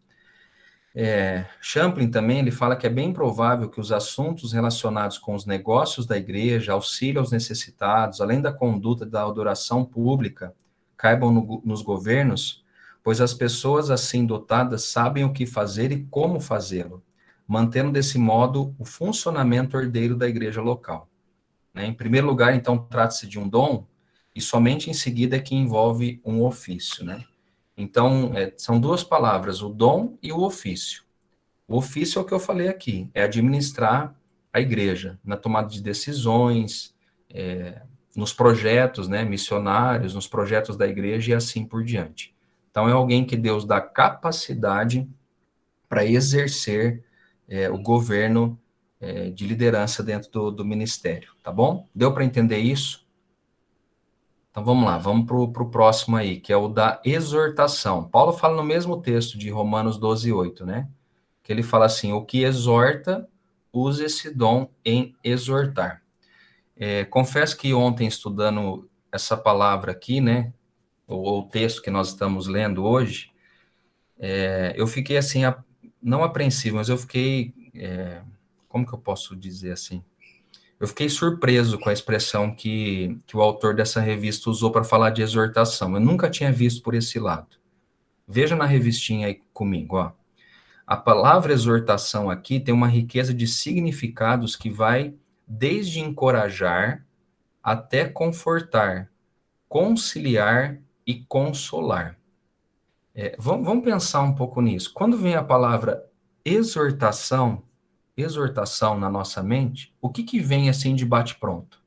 Champlin também, ele fala que é bem provável que os assuntos relacionados com os negócios da igreja, auxílio aos necessitados, além da conduta da adoração pública, caibam nos governos, pois as pessoas assim dotadas sabem o que fazer e como fazê-lo, mantendo desse modo o funcionamento ordeiro da igreja local. Né? Em primeiro lugar, então, trata-se de um dom, e somente em seguida é que envolve um ofício, né? Então, são duas palavras, o dom e o ofício. O ofício é o que eu falei aqui, é administrar a igreja, na tomada de decisões, nos projetos, né, missionários, nos projetos da igreja e assim por diante. Então, é alguém que Deus dá capacidade para exercer o governo de liderança dentro do ministério, tá bom? Deu para entender isso? Então, vamos lá, vamos para o próximo aí, que é o da exortação. Paulo fala no mesmo texto de Romanos 12:8, né? Que ele fala assim, o que exorta, use esse dom em exortar. Confesso que ontem, estudando essa palavra aqui, né, o texto que nós estamos lendo hoje, eu fiquei assim, não apreensivo, mas eu fiquei, como que eu posso dizer assim? Eu fiquei surpreso com a expressão que o autor dessa revista usou para falar de exortação. Eu nunca tinha visto por esse lado. Veja na revistinha aí comigo, ó. A palavra exortação aqui tem uma riqueza de significados que vai desde encorajar até confortar, conciliar e consolar. Vamos pensar um pouco nisso. Quando vem a palavra exortação na nossa mente, o que vem assim de bate-pronto?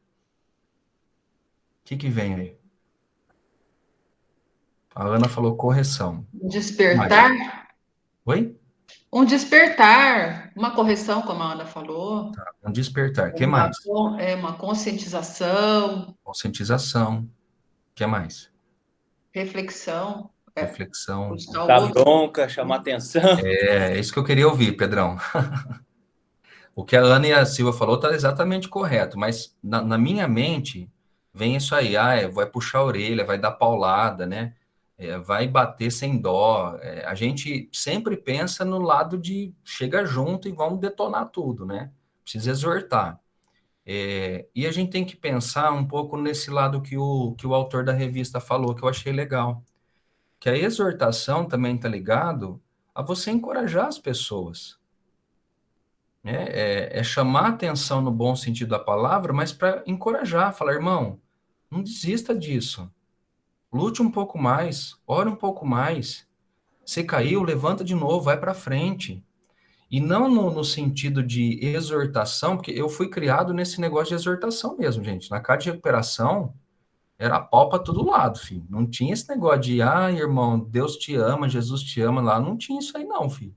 O que vem aí? A Ana falou correção. Despertar? Oi? Um despertar, uma correção, como a Ana falou. Tá, um despertar. O que mais? Uma conscientização. Conscientização. O que mais? Reflexão. Reflexão. Dar bronca, chamar atenção. É isso que eu queria ouvir, Pedrão. O que a Ana e a Silva falou está exatamente correto, mas na minha mente vem isso aí, vai puxar a orelha, vai dar paulada, né? Vai bater sem dó. A gente sempre pensa no lado de chega junto e vamos detonar tudo, né? Precisa exortar. E a gente tem que pensar um pouco nesse lado que o autor da revista falou, que eu achei legal. Que a exortação também está ligado a você encorajar as pessoas. Chamar atenção no bom sentido da palavra, mas para encorajar, falar, irmão, não desista disso. Lute um pouco mais, ore um pouco mais. Você caiu, levanta de novo, vai para frente. E não no sentido de exortação, porque eu fui criado nesse negócio de exortação mesmo, gente. Na casa de recuperação, era pau para todo lado, filho. Não tinha esse negócio de, irmão, Deus te ama, Jesus te ama lá. Não tinha isso aí não, filho.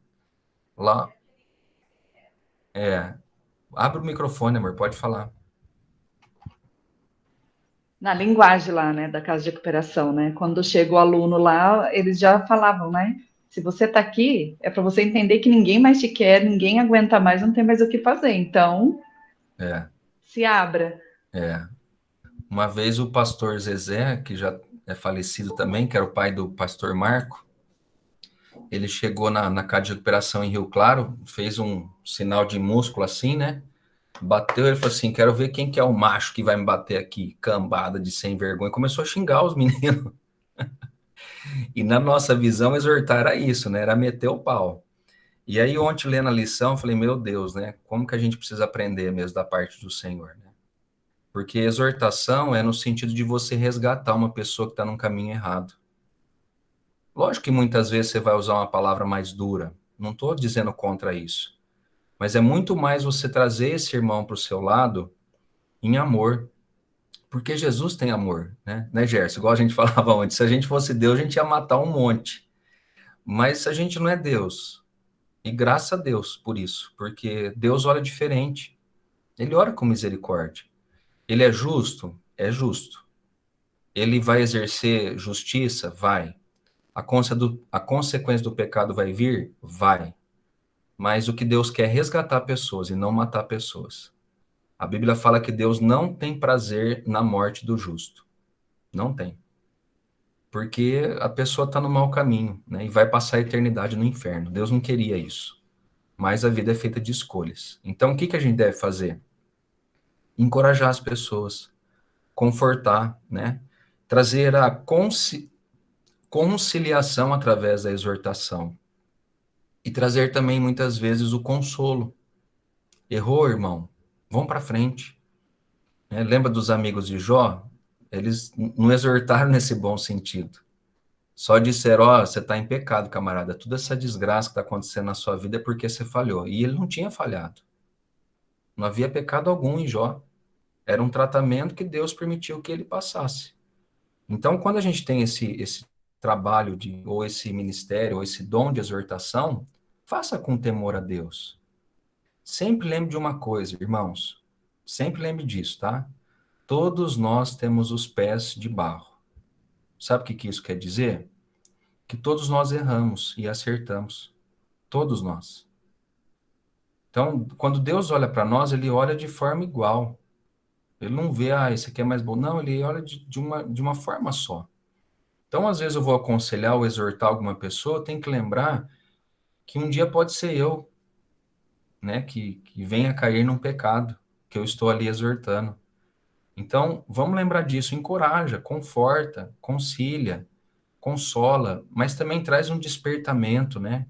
Lá, abre o microfone, amor, pode falar. Na linguagem lá, né, da casa de recuperação, né? Quando chega o aluno lá, eles já falavam, né? Se você está aqui, é para você entender que ninguém mais te quer, ninguém aguenta mais, não tem mais o que fazer. Então, se abra. Uma vez o pastor Zezé, que já é falecido também, que era o pai do pastor Marco, ele chegou na casa de recuperação em Rio Claro, fez um sinal de músculo assim, né? Bateu, ele falou assim, quero ver quem que é o macho que vai me bater aqui, cambada de sem vergonha. Começou a xingar os meninos. E na nossa visão, exortar era isso, né? Era meter o pau. E aí, ontem, lendo a lição, eu falei, meu Deus, né? Como que a gente precisa aprender mesmo da parte do Senhor, né? Porque exortação é no sentido de você resgatar uma pessoa que está num caminho errado. Lógico que muitas vezes você vai usar uma palavra mais dura. Não estou dizendo contra isso. Mas é muito mais você trazer esse irmão para o seu lado em amor. Porque Jesus tem amor, né? Né, Gerson? Igual a gente falava antes. Se a gente fosse Deus, a gente ia matar um monte. Mas a gente não é Deus. E graças a Deus por isso, porque Deus olha diferente. Ele olha com misericórdia. Ele é justo? É justo. Ele vai exercer justiça? Vai. A consequência do pecado vai vir? Vai. Mas o que Deus quer é resgatar pessoas e não matar pessoas. A Bíblia fala que Deus não tem prazer na morte do justo. Não tem. Porque a pessoa está no mau caminho, né? E vai passar a eternidade no inferno. Deus não queria isso. Mas a vida é feita de escolhas. Então, o que a gente deve fazer? Encorajar as pessoas, confortar, né? Trazer a conciliação através da exortação. E trazer também, muitas vezes, o consolo. Errou, irmão? Vamos para frente. Né? Lembra dos amigos de Jó? Eles não exortaram nesse bom sentido. Só disseram, você está em pecado, camarada. Toda essa desgraça que está acontecendo na sua vida é porque você falhou. E ele não tinha falhado. Não havia pecado algum em Jó. Era um tratamento que Deus permitiu que ele passasse. Então, quando a gente tem esse trabalho, ou esse ministério, ou esse dom de exortação, faça com temor a Deus. Sempre lembre de uma coisa, irmãos. Sempre lembre disso, tá? Todos nós temos os pés de barro. Sabe o que isso quer dizer? Que todos nós erramos e acertamos. Todos nós. Então, quando Deus olha para nós, ele olha de forma igual. Ele não vê, esse aqui é mais bom. Não, ele olha de uma forma só. Então, às vezes eu vou aconselhar ou exortar alguma pessoa, tem que lembrar que um dia pode ser eu, né, que venha cair num pecado, que eu estou ali exortando. Então, vamos lembrar disso, encoraja, conforta, concilia, consola, mas também traz um despertamento, né?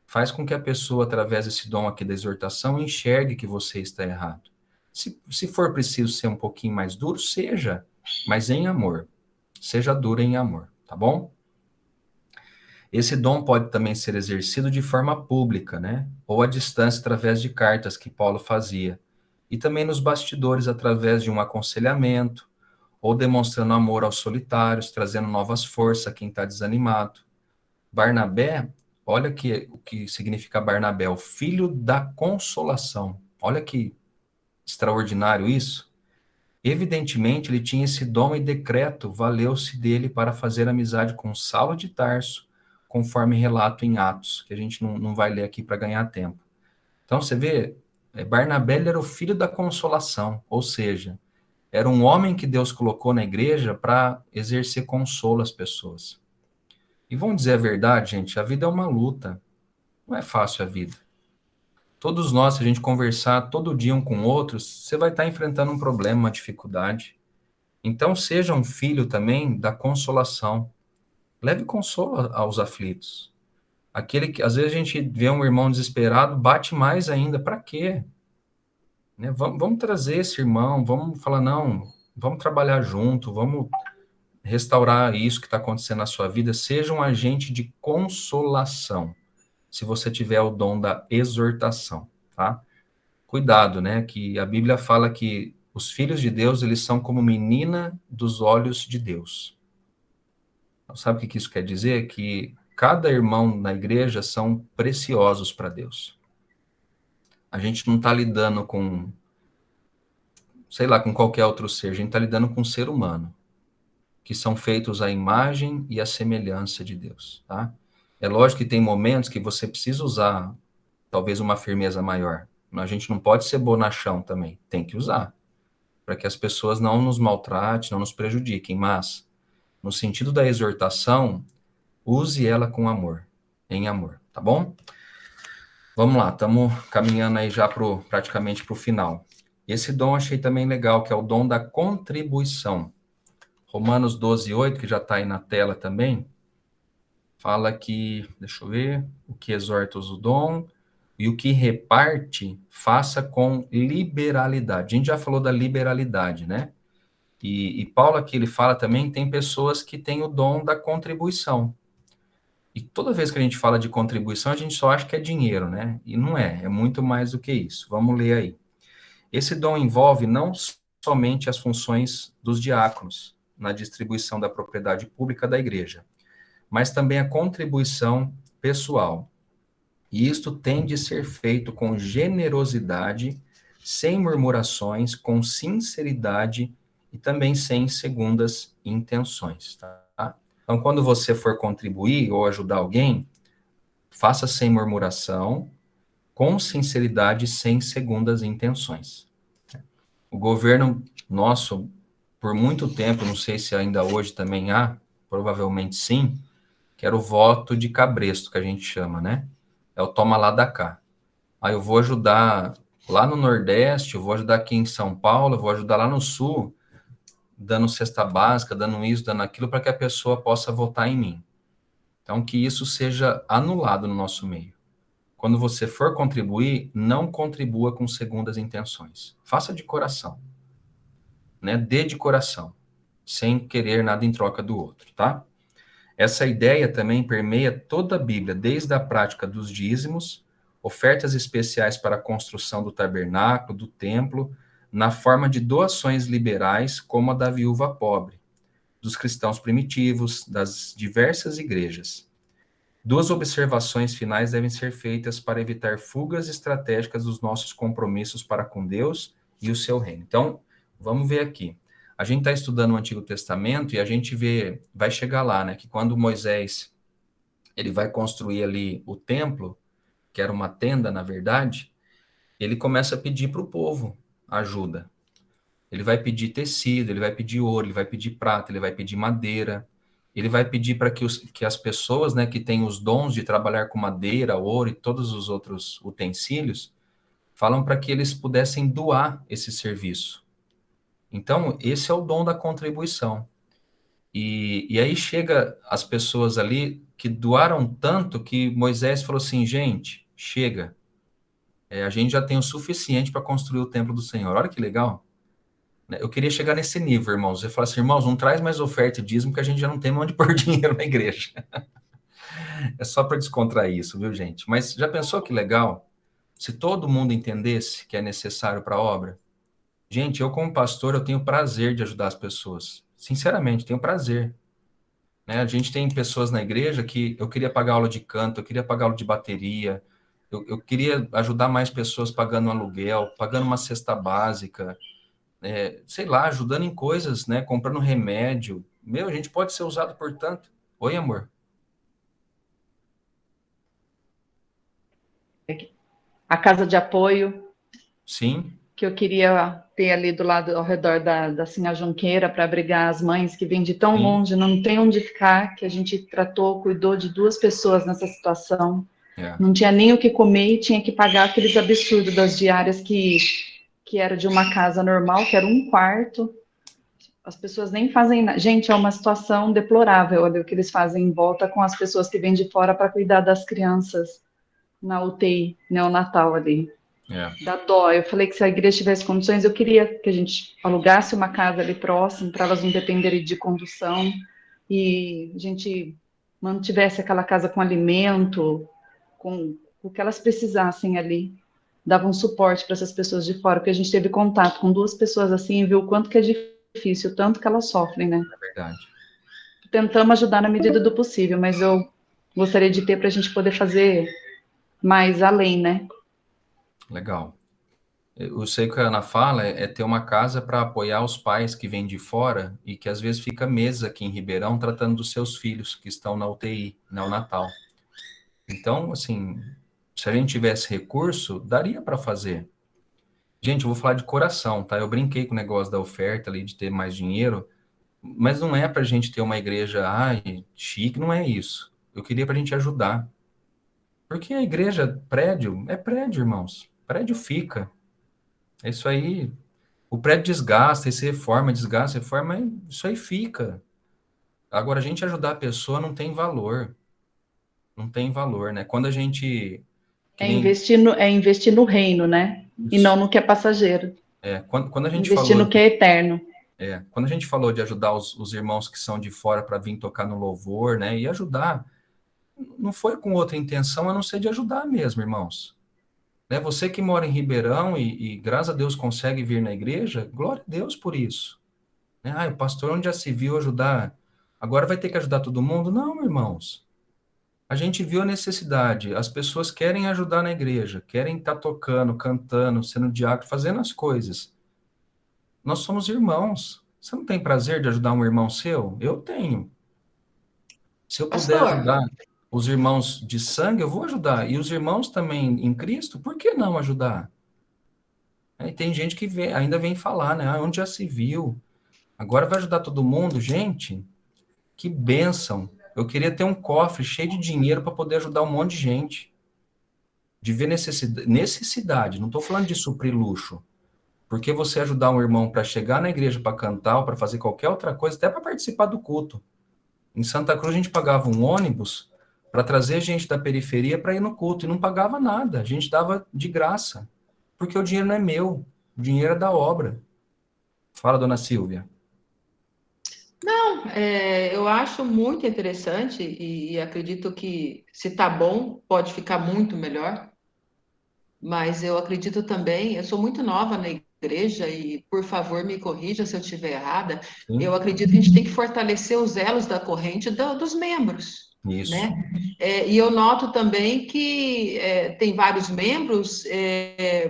Faz com que a pessoa, através desse dom aqui da exortação, enxergue que você está errado. Se for preciso ser um pouquinho mais duro, seja, mas em amor. Seja duro em amor, tá bom? Esse dom pode também ser exercido de forma pública, né? Ou à distância, através de cartas que Paulo fazia. E também nos bastidores, através de um aconselhamento, ou demonstrando amor aos solitários, trazendo novas forças a quem está desanimado. Barnabé, olha o que significa Barnabé, o filho da consolação. Olha que extraordinário isso. Evidentemente, ele tinha esse dom e decreto, valeu-se dele para fazer amizade com Saulo de Tarso, conforme relato em Atos, que a gente não vai ler aqui para ganhar tempo. Então, você vê, Barnabé era o filho da consolação, ou seja, era um homem que Deus colocou na igreja para exercer consolo às pessoas. E vamos dizer a verdade, gente, a vida é uma luta, não é fácil a vida. Todos nós, se a gente conversar todo dia um com o outro, você vai estar enfrentando um problema, uma dificuldade. Então, seja um filho também da consolação. Leve consolo aos aflitos. Aquele que, às vezes, a gente vê um irmão desesperado, bate mais ainda. Para quê? Né? Vamos trazer esse irmão, vamos falar, não, vamos trabalhar junto, vamos restaurar isso que está acontecendo na sua vida. Seja um agente de consolação, se você tiver o dom da exortação, tá? Cuidado, né? Que a Bíblia fala que os filhos de Deus, eles são como menina dos olhos de Deus. Sabe o que isso quer dizer? Que cada irmão na igreja são preciosos para Deus. A gente não está lidando com, sei lá, com qualquer outro ser. A gente está lidando com um ser humano, que são feitos à imagem e à semelhança de Deus, tá? É lógico que tem momentos que você precisa usar, talvez, uma firmeza maior. A gente não pode ser bonachão também. Tem que usar, para que as pessoas não nos maltratem, não nos prejudiquem, mas no sentido da exortação, use ela com amor, em amor, tá bom? Vamos lá, estamos caminhando aí já praticamente para o final. Esse dom achei também legal, que é o dom da contribuição. Romanos 12:8, que já está aí na tela também, fala que, deixa eu ver, o que exorta o dom e o que reparte, faça com liberalidade. A gente já falou da liberalidade, né? E Paulo aqui, ele fala também que tem pessoas que têm o dom da contribuição. E toda vez que a gente fala de contribuição, a gente só acha que é dinheiro, né? E não é muito mais do que isso. Vamos ler aí. Esse dom envolve não somente as funções dos diáconos na distribuição da propriedade pública da igreja, mas também a contribuição pessoal. E isto tem de ser feito com generosidade, sem murmurações, com sinceridade e também sem segundas intenções, tá? Então, quando você for contribuir ou ajudar alguém, faça sem murmuração, com sinceridade, sem segundas intenções. O governo nosso, por muito tempo, não sei se ainda hoje também há, provavelmente sim, que era o voto de cabresto, que a gente chama, né? É o toma lá da cá. Aí eu vou ajudar lá no Nordeste, eu vou ajudar aqui em São Paulo, eu vou ajudar lá no Sul, dando cesta básica, dando isso, dando aquilo, para que a pessoa possa votar em mim. Então, que isso seja anulado no nosso meio. Quando você for contribuir, não contribua com segundas intenções. Faça de coração, né? Dê de coração, sem querer nada em troca do outro, tá? Essa ideia também permeia toda a Bíblia, desde a prática dos dízimos, ofertas especiais para a construção do tabernáculo, do templo, na forma de doações liberais, como a da viúva pobre, dos cristãos primitivos, das diversas igrejas. Duas observações finais devem ser feitas para evitar fugas estratégicas dos nossos compromissos para com Deus e o seu reino. Então, vamos ver aqui. A gente está estudando o Antigo Testamento e a gente vai chegar lá, né? Que quando Moisés ele vai construir ali o templo, que era uma tenda, na verdade, ele começa a pedir para o povo ajuda. Ele vai pedir tecido, ele vai pedir ouro, ele vai pedir prata, ele vai pedir madeira. Ele vai pedir para que as pessoas, né, que têm os dons de trabalhar com madeira, ouro e todos os outros utensílios, falam para que eles pudessem doar esse serviço. Então, esse é o dom da contribuição. E aí chega as pessoas ali que doaram tanto que Moisés falou assim, gente, chega. A gente já tem o suficiente para construir o templo do Senhor. Olha que legal. Eu queria chegar nesse nível, irmãos. Eu falo assim, irmãos, não traz mais oferta e dízimo que a gente já não tem onde pôr dinheiro na igreja. É só para descontrair isso, viu, gente? Mas já pensou que legal? Se todo mundo entendesse que é necessário para a obra? Gente, eu como pastor, eu tenho prazer de ajudar as pessoas. Sinceramente, tenho prazer. Né? A gente tem pessoas na igreja que eu queria pagar aula de canto, eu queria pagar aula de bateria, eu queria ajudar mais pessoas pagando um aluguel, pagando uma cesta básica, sei lá, ajudando em coisas, né? Comprando remédio. Meu, a gente pode ser usado por tanto. Oi, amor. A casa de apoio, Sim, que eu queria ter ali do lado, ao redor da Sinha Junqueira, para abrigar as mães que vêm de tão sim. longe, não tem onde ficar, que a gente tratou, cuidou de 2 pessoas nessa situação. Não tinha nem o que comer e tinha que pagar aqueles absurdos das diárias que era de uma casa normal, que era um quarto. As pessoas nem fazem nada. Gente, é uma situação deplorável, olha o que eles fazem em volta com as pessoas que vêm de fora para cuidar das crianças na UTI neonatal ali. Dá dó. Eu falei que se a igreja tivesse condições, eu queria que a gente alugasse uma casa ali próximo, para elas não dependerem de condução, e a gente mantivesse aquela casa com alimento, com o que elas precisassem ali. Dava um suporte para essas pessoas de fora, porque a gente teve contato com 2 pessoas assim e viu o quanto que é difícil, tanto que elas sofrem, né? É verdade. Tentamos ajudar na medida do possível, mas eu gostaria de ter para a gente poder fazer mais além, né? Legal. Eu sei que a Ana fala é ter uma casa para apoiar os pais que vêm de fora e que às vezes fica meses aqui em Ribeirão tratando dos seus filhos que estão na UTI, neonatal. Então, assim, se a gente tivesse recurso, daria para fazer. Gente, eu vou falar de coração, tá? Eu brinquei com o negócio da oferta ali, de ter mais dinheiro, mas não é para a gente ter uma igreja, chique, não é isso. Eu queria para a gente ajudar. Porque a igreja, prédio, é prédio, irmãos. Prédio fica. É isso aí. O prédio desgasta, e se reforma, desgasta, reforma, isso aí fica. Agora, a gente ajudar a pessoa não tem valor. Não tem valor, né? Quando a gente... É investir no reino, né? E não no que é passageiro. Quando a gente investir falou... no que é eterno. Quando a gente falou de ajudar os irmãos que são de fora para vir tocar no louvor, né? E ajudar, não foi com outra intenção a não ser de ajudar mesmo, irmãos. Né? Você que mora em Ribeirão e graças a Deus consegue vir na igreja, glória a Deus por isso. Né? O pastor onde já se viu ajudar, agora vai ter que ajudar todo mundo? Não, irmãos. A gente viu a necessidade, as pessoas querem ajudar na igreja, querem estar tocando, cantando, sendo diácono, fazendo as coisas. Nós somos irmãos. Você não tem prazer de ajudar um irmão seu? Eu tenho. Se eu puder Pastor, ajudar os irmãos de sangue, eu vou ajudar. E os irmãos também em Cristo, por que não ajudar? Aí tem gente que ainda vem falar, né? Onde já se viu? Agora vai ajudar todo mundo? Gente, que bênção. Eu queria ter um cofre cheio de dinheiro para poder ajudar um monte de gente. De ver necessidade. Não estou falando de suprir luxo. Porque você ajudar um irmão para chegar na igreja para cantar ou para fazer qualquer outra coisa, até para participar do culto. Em Santa Cruz a gente pagava um ônibus para trazer gente da periferia para ir no culto e não pagava nada. A gente dava de graça. Porque o dinheiro não é meu. O dinheiro é da obra. Fala, dona Silvia. não, eu acho muito interessante e acredito que se tá bom, pode ficar muito melhor. Mas eu acredito também, eu sou muito nova na igreja e, por favor, me corrija se eu estiver errada. Eu Sim, acredito que a gente tem que fortalecer os elos da corrente dos membros, isso. né? E eu noto também que tem vários membros,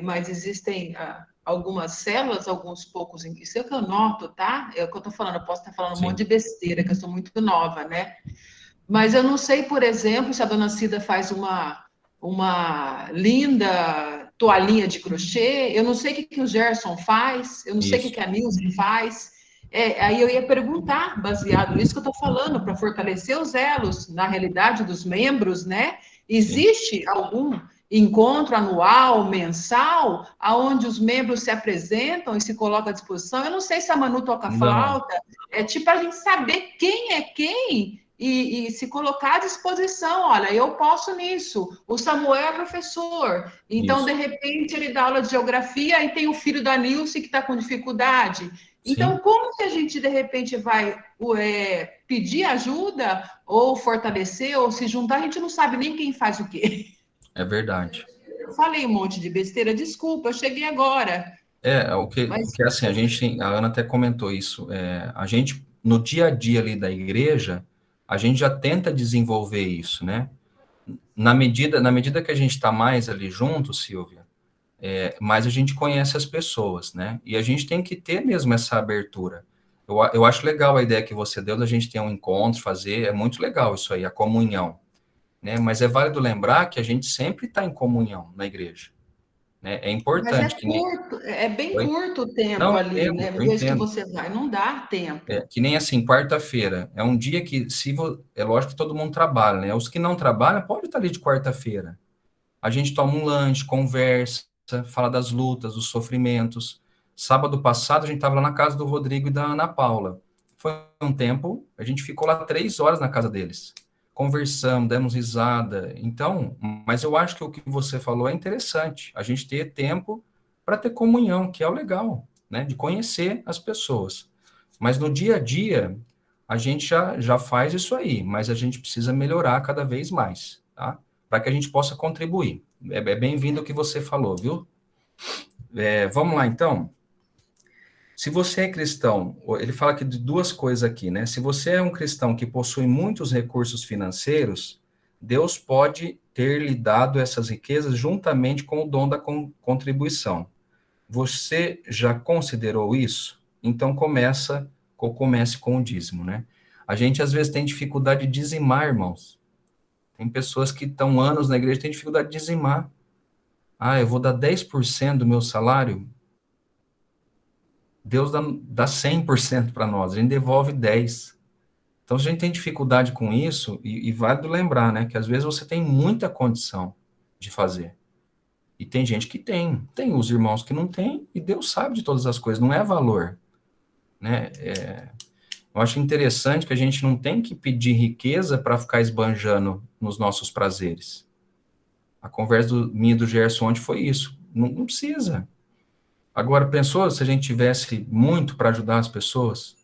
mas existem algumas células, alguns poucos. Isso é o que eu noto, tá? É o que eu estou falando. Eu posso estar falando um monte Sim. de besteira, que eu sou muito nova, né? Mas eu não sei, por exemplo, se a dona Cida faz uma linda toalhinha de crochê, eu não sei o que o Gerson faz, eu não sei o Isso. que a Nilce faz. Aí eu ia perguntar, baseado nisso que eu estou falando, para fortalecer os elos na realidade dos membros, né? Sim. Existe algum encontro anual, mensal, aonde os membros se apresentam e se colocam à disposição? Eu não sei se a Manu toca Não. flauta, é tipo a gente saber quem é quem e se colocar à disposição. Olha, eu posso nisso. O Samuel é professor, então, de Isso. repente, ele dá aula de geografia e tem o filho da Nilce que está com dificuldade. Então, Sim. como que a gente, de repente, vai pedir ajuda ou fortalecer ou se juntar? A gente não sabe nem quem faz o quê. É verdade. Eu falei um monte de besteira, desculpa, eu cheguei agora. O Mas que assim, a Ana até comentou isso, a gente, no dia a dia ali da igreja, a gente já tenta desenvolver isso, né? Na medida que a gente está mais ali junto, Silvia, mais a gente conhece as pessoas, né? E a gente tem que ter mesmo essa abertura. Eu acho legal a ideia que você deu da gente ter um encontro, fazer, é muito legal isso aí, a comunhão, né? Mas é válido lembrar que a gente sempre está em comunhão na igreja, né? É Mas é importante que nem... curto, é bem Oi? curto o tempo Não, ali, né? eu Desde que entendo. você vai, não dá tempo. Que nem assim, quarta-feira. É um dia que, é lógico que todo mundo trabalha, né? Os que não trabalham, pode estar ali de quarta-feira. A gente toma um lanche, conversa, fala das lutas, dos sofrimentos. Sábado passado, a gente estava lá na casa do Rodrigo e da Ana Paula. Foi um tempo, a gente ficou lá 3 horas na casa deles. Conversamos, demos risada. Então, mas eu acho que o que você falou é interessante. A gente ter tempo para ter comunhão, que é o legal, né? De conhecer as pessoas. Mas no dia a dia, a gente já faz isso aí, mas a gente precisa melhorar cada vez mais, tá? Para que a gente possa contribuir. É bem-vindo o que você falou, viu? Vamos lá, então. Se você é cristão, ele fala aqui de duas coisas aqui, né? Se você é um cristão que possui muitos recursos financeiros, Deus pode ter lhe dado essas riquezas juntamente com o dom da contribuição. Você já considerou isso? Então comece com o dízimo, né? A gente às vezes tem dificuldade de dizimar, irmãos. Tem pessoas que estão anos na igreja e têm dificuldade de dizimar. Ah, eu vou dar 10% do meu salário? Deus dá 100% para nós, a gente devolve 10%. Então, se a gente tem dificuldade com isso, e vale lembrar, né, que às vezes você tem muita condição de fazer. E tem gente que tem os irmãos que não tem, e Deus sabe de todas as coisas, não é valor, né? Eu acho interessante que a gente não tem que pedir riqueza para ficar esbanjando nos nossos prazeres. A conversa minha e do Gerson ontem foi isso. Não precisa. Agora, pensou se a gente tivesse muito para ajudar as pessoas?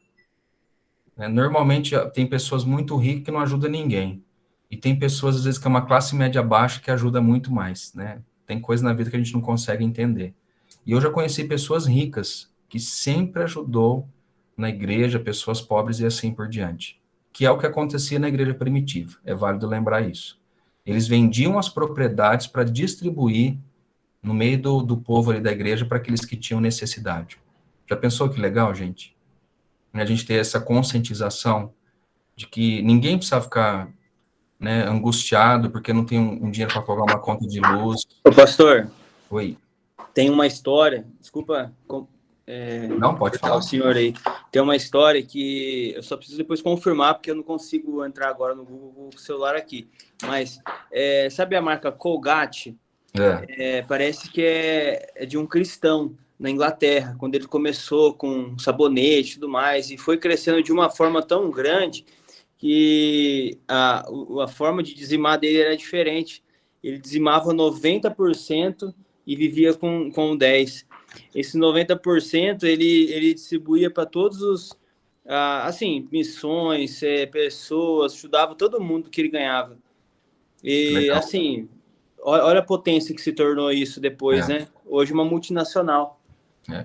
Normalmente, tem pessoas muito ricas que não ajudam ninguém. E tem pessoas, às vezes, que é uma classe média baixa que ajuda muito mais, né? Tem coisa na vida que a gente não consegue entender. E eu já conheci pessoas ricas que sempre ajudou na igreja, pessoas pobres e assim por diante. Que é o que acontecia na igreja primitiva. É válido lembrar isso. Eles vendiam as propriedades para distribuir no meio do povo ali da igreja para aqueles que tinham necessidade. Já pensou que legal, gente? A gente ter essa conscientização de que ninguém precisa ficar, né, angustiado porque não tem um dinheiro para pagar uma conta de luz. Ô, pastor, Oi. tem uma história, desculpa Não, pode cortar falar. o senhor aí. Tem uma história que eu só preciso depois confirmar, porque eu não consigo entrar agora no Google com o celular aqui. Mas, sabe a marca Colgate? Parece que é de um cristão na Inglaterra, quando ele começou com sabonete e tudo mais, e foi crescendo de uma forma tão grande que a forma de dizimar dele era diferente. Ele dizimava 90% e vivia com 10%. Esse 90% ele distribuía para todos os, assim, missões, pessoas, ajudava todo mundo que ele ganhava. E, Legal. assim, olha a potência que se tornou isso depois, né? Hoje uma multinacional.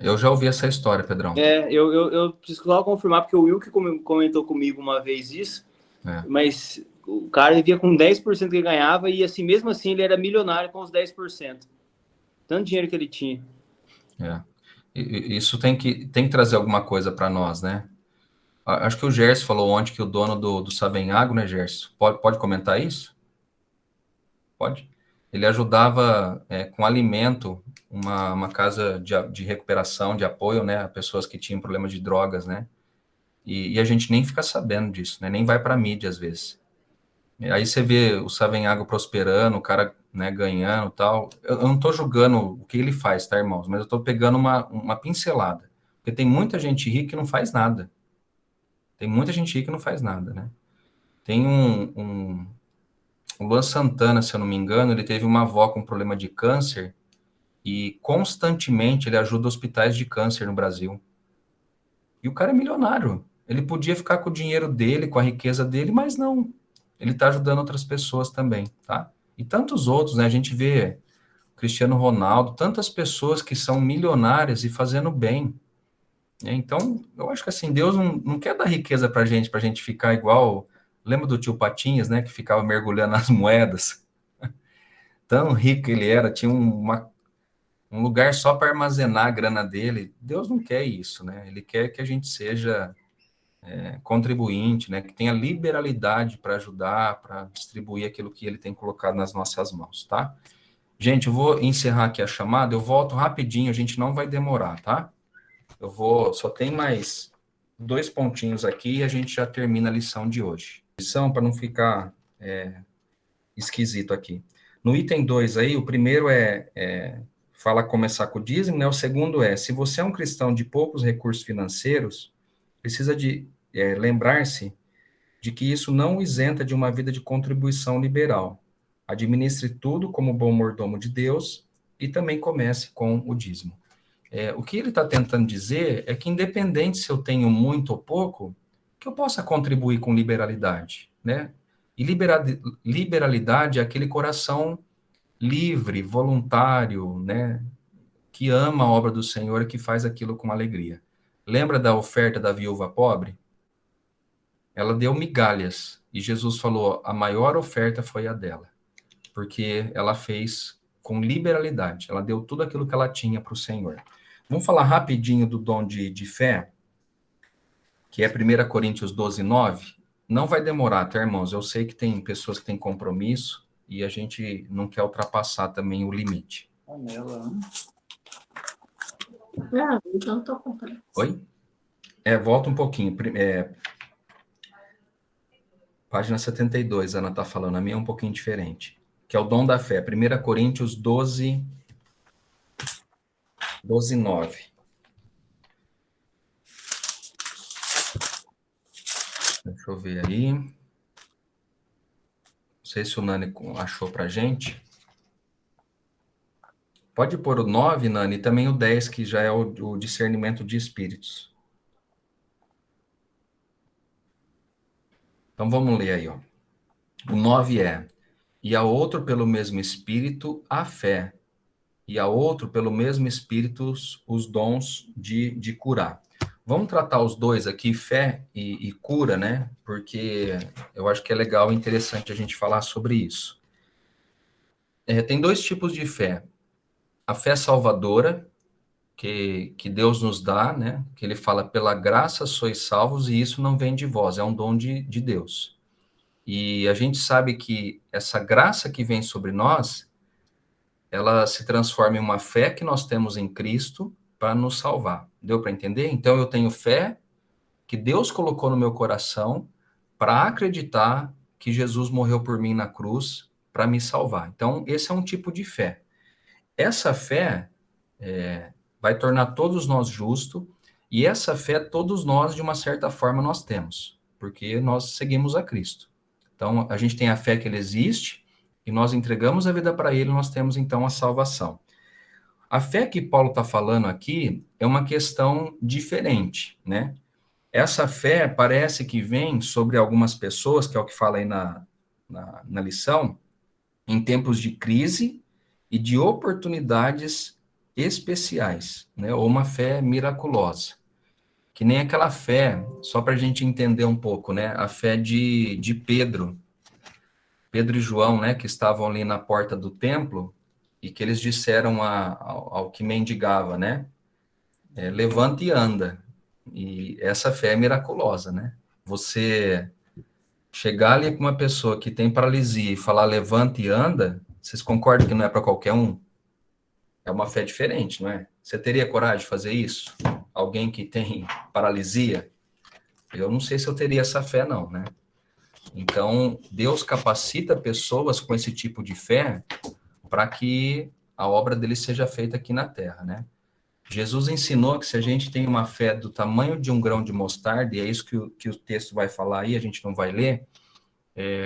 Eu já ouvi essa história, Pedrão. Eu preciso só confirmar, porque o Will que comentou comigo uma vez isso, mas o cara vivia com 10% que ele ganhava e, assim, mesmo assim, ele era milionário com os 10%. Tanto dinheiro que ele tinha. Isso tem que trazer alguma coisa para nós, né? Acho que o Gerson falou ontem que o dono do Savenhago, né, Gerson? Pode comentar isso? Pode? Ele ajudava com alimento uma casa de recuperação, de apoio, né, a pessoas que tinham problemas de drogas, né? E a gente nem fica sabendo disso, né? Nem vai para a mídia às vezes. Aí você vê o Savenhago prosperando, o cara, né, ganhando e tal. Eu não estou julgando o que ele faz, tá, irmãos? Mas eu estou pegando uma pincelada. Porque tem muita gente rica que não faz nada. Tem muita gente rica que não faz nada, né? Tem o Luan Santana, se eu não me engano, ele teve uma avó com problema de câncer e constantemente ele ajuda hospitais de câncer no Brasil. E o cara é milionário. Ele podia ficar com o dinheiro dele, com a riqueza dele, mas não. Ele está ajudando outras pessoas também, tá? E tantos outros, né? A gente vê Cristiano Ronaldo, tantas pessoas que são milionárias e fazendo bem. Então, eu acho que assim, Deus não quer dar riqueza pra gente ficar igual... Lembra do tio Patinhas, né? Que ficava mergulhando nas moedas. Tão rico ele era, tinha um lugar só para armazenar a grana dele. Deus não quer isso, né? Ele quer que a gente seja contribuinte, né? Que tenha liberalidade para ajudar, para distribuir aquilo que ele tem colocado nas nossas mãos, tá? Gente, eu vou encerrar aqui a chamada, eu volto rapidinho, a gente não vai demorar, tá? Só tem mais 2 pontinhos aqui e a gente já termina a lição de hoje. Lição para não ficar esquisito aqui. No item 2 aí, o primeiro fala começar com o dízimo, né? O segundo se você é um cristão de poucos recursos financeiros, precisa de lembrar-se de que isso não o isenta de uma vida de contribuição liberal. Administre tudo como bom mordomo de Deus e também comece com o dízimo. O que ele está tentando dizer é que, independente se eu tenho muito ou pouco, que eu possa contribuir com liberalidade, né? E liberalidade é aquele coração livre, voluntário, né? Que ama a obra do Senhor e que faz aquilo com alegria. Lembra da oferta da viúva pobre? Ela deu migalhas e Jesus falou: a maior oferta foi a dela, porque ela fez com liberalidade, ela deu tudo aquilo que ela tinha para o Senhor. Vamos falar rapidinho do dom de fé, que é 1 Coríntios 12, 9. Não vai demorar, tá, irmãos? Eu sei que tem pessoas que têm compromisso e a gente não quer ultrapassar também o limite. Então estou comprando. Oi? Volta um pouquinho. Página 72, a Ana está falando. A minha é um pouquinho diferente. Que é o dom da fé. 1 Coríntios 12, 9. Deixa eu ver aí. Não sei se o Nani achou pra gente. Pode pôr o 9, Nani, e também o 10, que já é o discernimento de espíritos. Então vamos ler aí, ó. O 9 e a outro pelo mesmo Espírito a fé, e a outro pelo mesmo Espírito os dons de curar. Vamos tratar os dois aqui, fé e cura, né? Porque eu acho que é legal e interessante a gente falar sobre isso. Tem dois tipos de fé. A fé salvadora, que Deus nos dá, né? Que ele fala, pela graça sois salvos, e isso não vem de vós, é um dom de Deus. E a gente sabe que essa graça que vem sobre nós, ela se transforma em uma fé que nós temos em Cristo para nos salvar. Deu para entender? Então eu tenho fé que Deus colocou no meu coração para acreditar que Jesus morreu por mim na cruz para me salvar. Então esse é um tipo de fé. Essa fé vai tornar todos nós justos, e essa fé todos nós, de uma certa forma, nós temos, porque nós seguimos a Cristo. Então, a gente tem a fé que ele existe, e nós entregamos a vida para ele, nós temos, então, a salvação. A fé que Paulo está falando aqui é uma questão diferente, né? Essa fé parece que vem sobre algumas pessoas, que é o que fala aí na lição, em tempos de crise e de oportunidades especiais, né? Ou uma fé miraculosa. Que nem aquela fé, só para a gente entender um pouco, né? A fé de Pedro e João, né? Que estavam ali na porta do templo e que eles disseram ao que mendigava, né? Levanta e anda. E essa fé é miraculosa, né? Você chegar ali com uma pessoa que tem paralisia e falar levanta e anda, vocês concordam que não é para qualquer um? É uma fé diferente, não é? Você teria coragem de fazer isso? Alguém que tem paralisia? Eu não sei se eu teria essa fé, não, né? Então, Deus capacita pessoas com esse tipo de fé para que a obra dele seja feita aqui na Terra, né? Jesus ensinou que se a gente tem uma fé do tamanho de um grão de mostarda, e é isso que o texto vai falar aí, a gente não vai ler,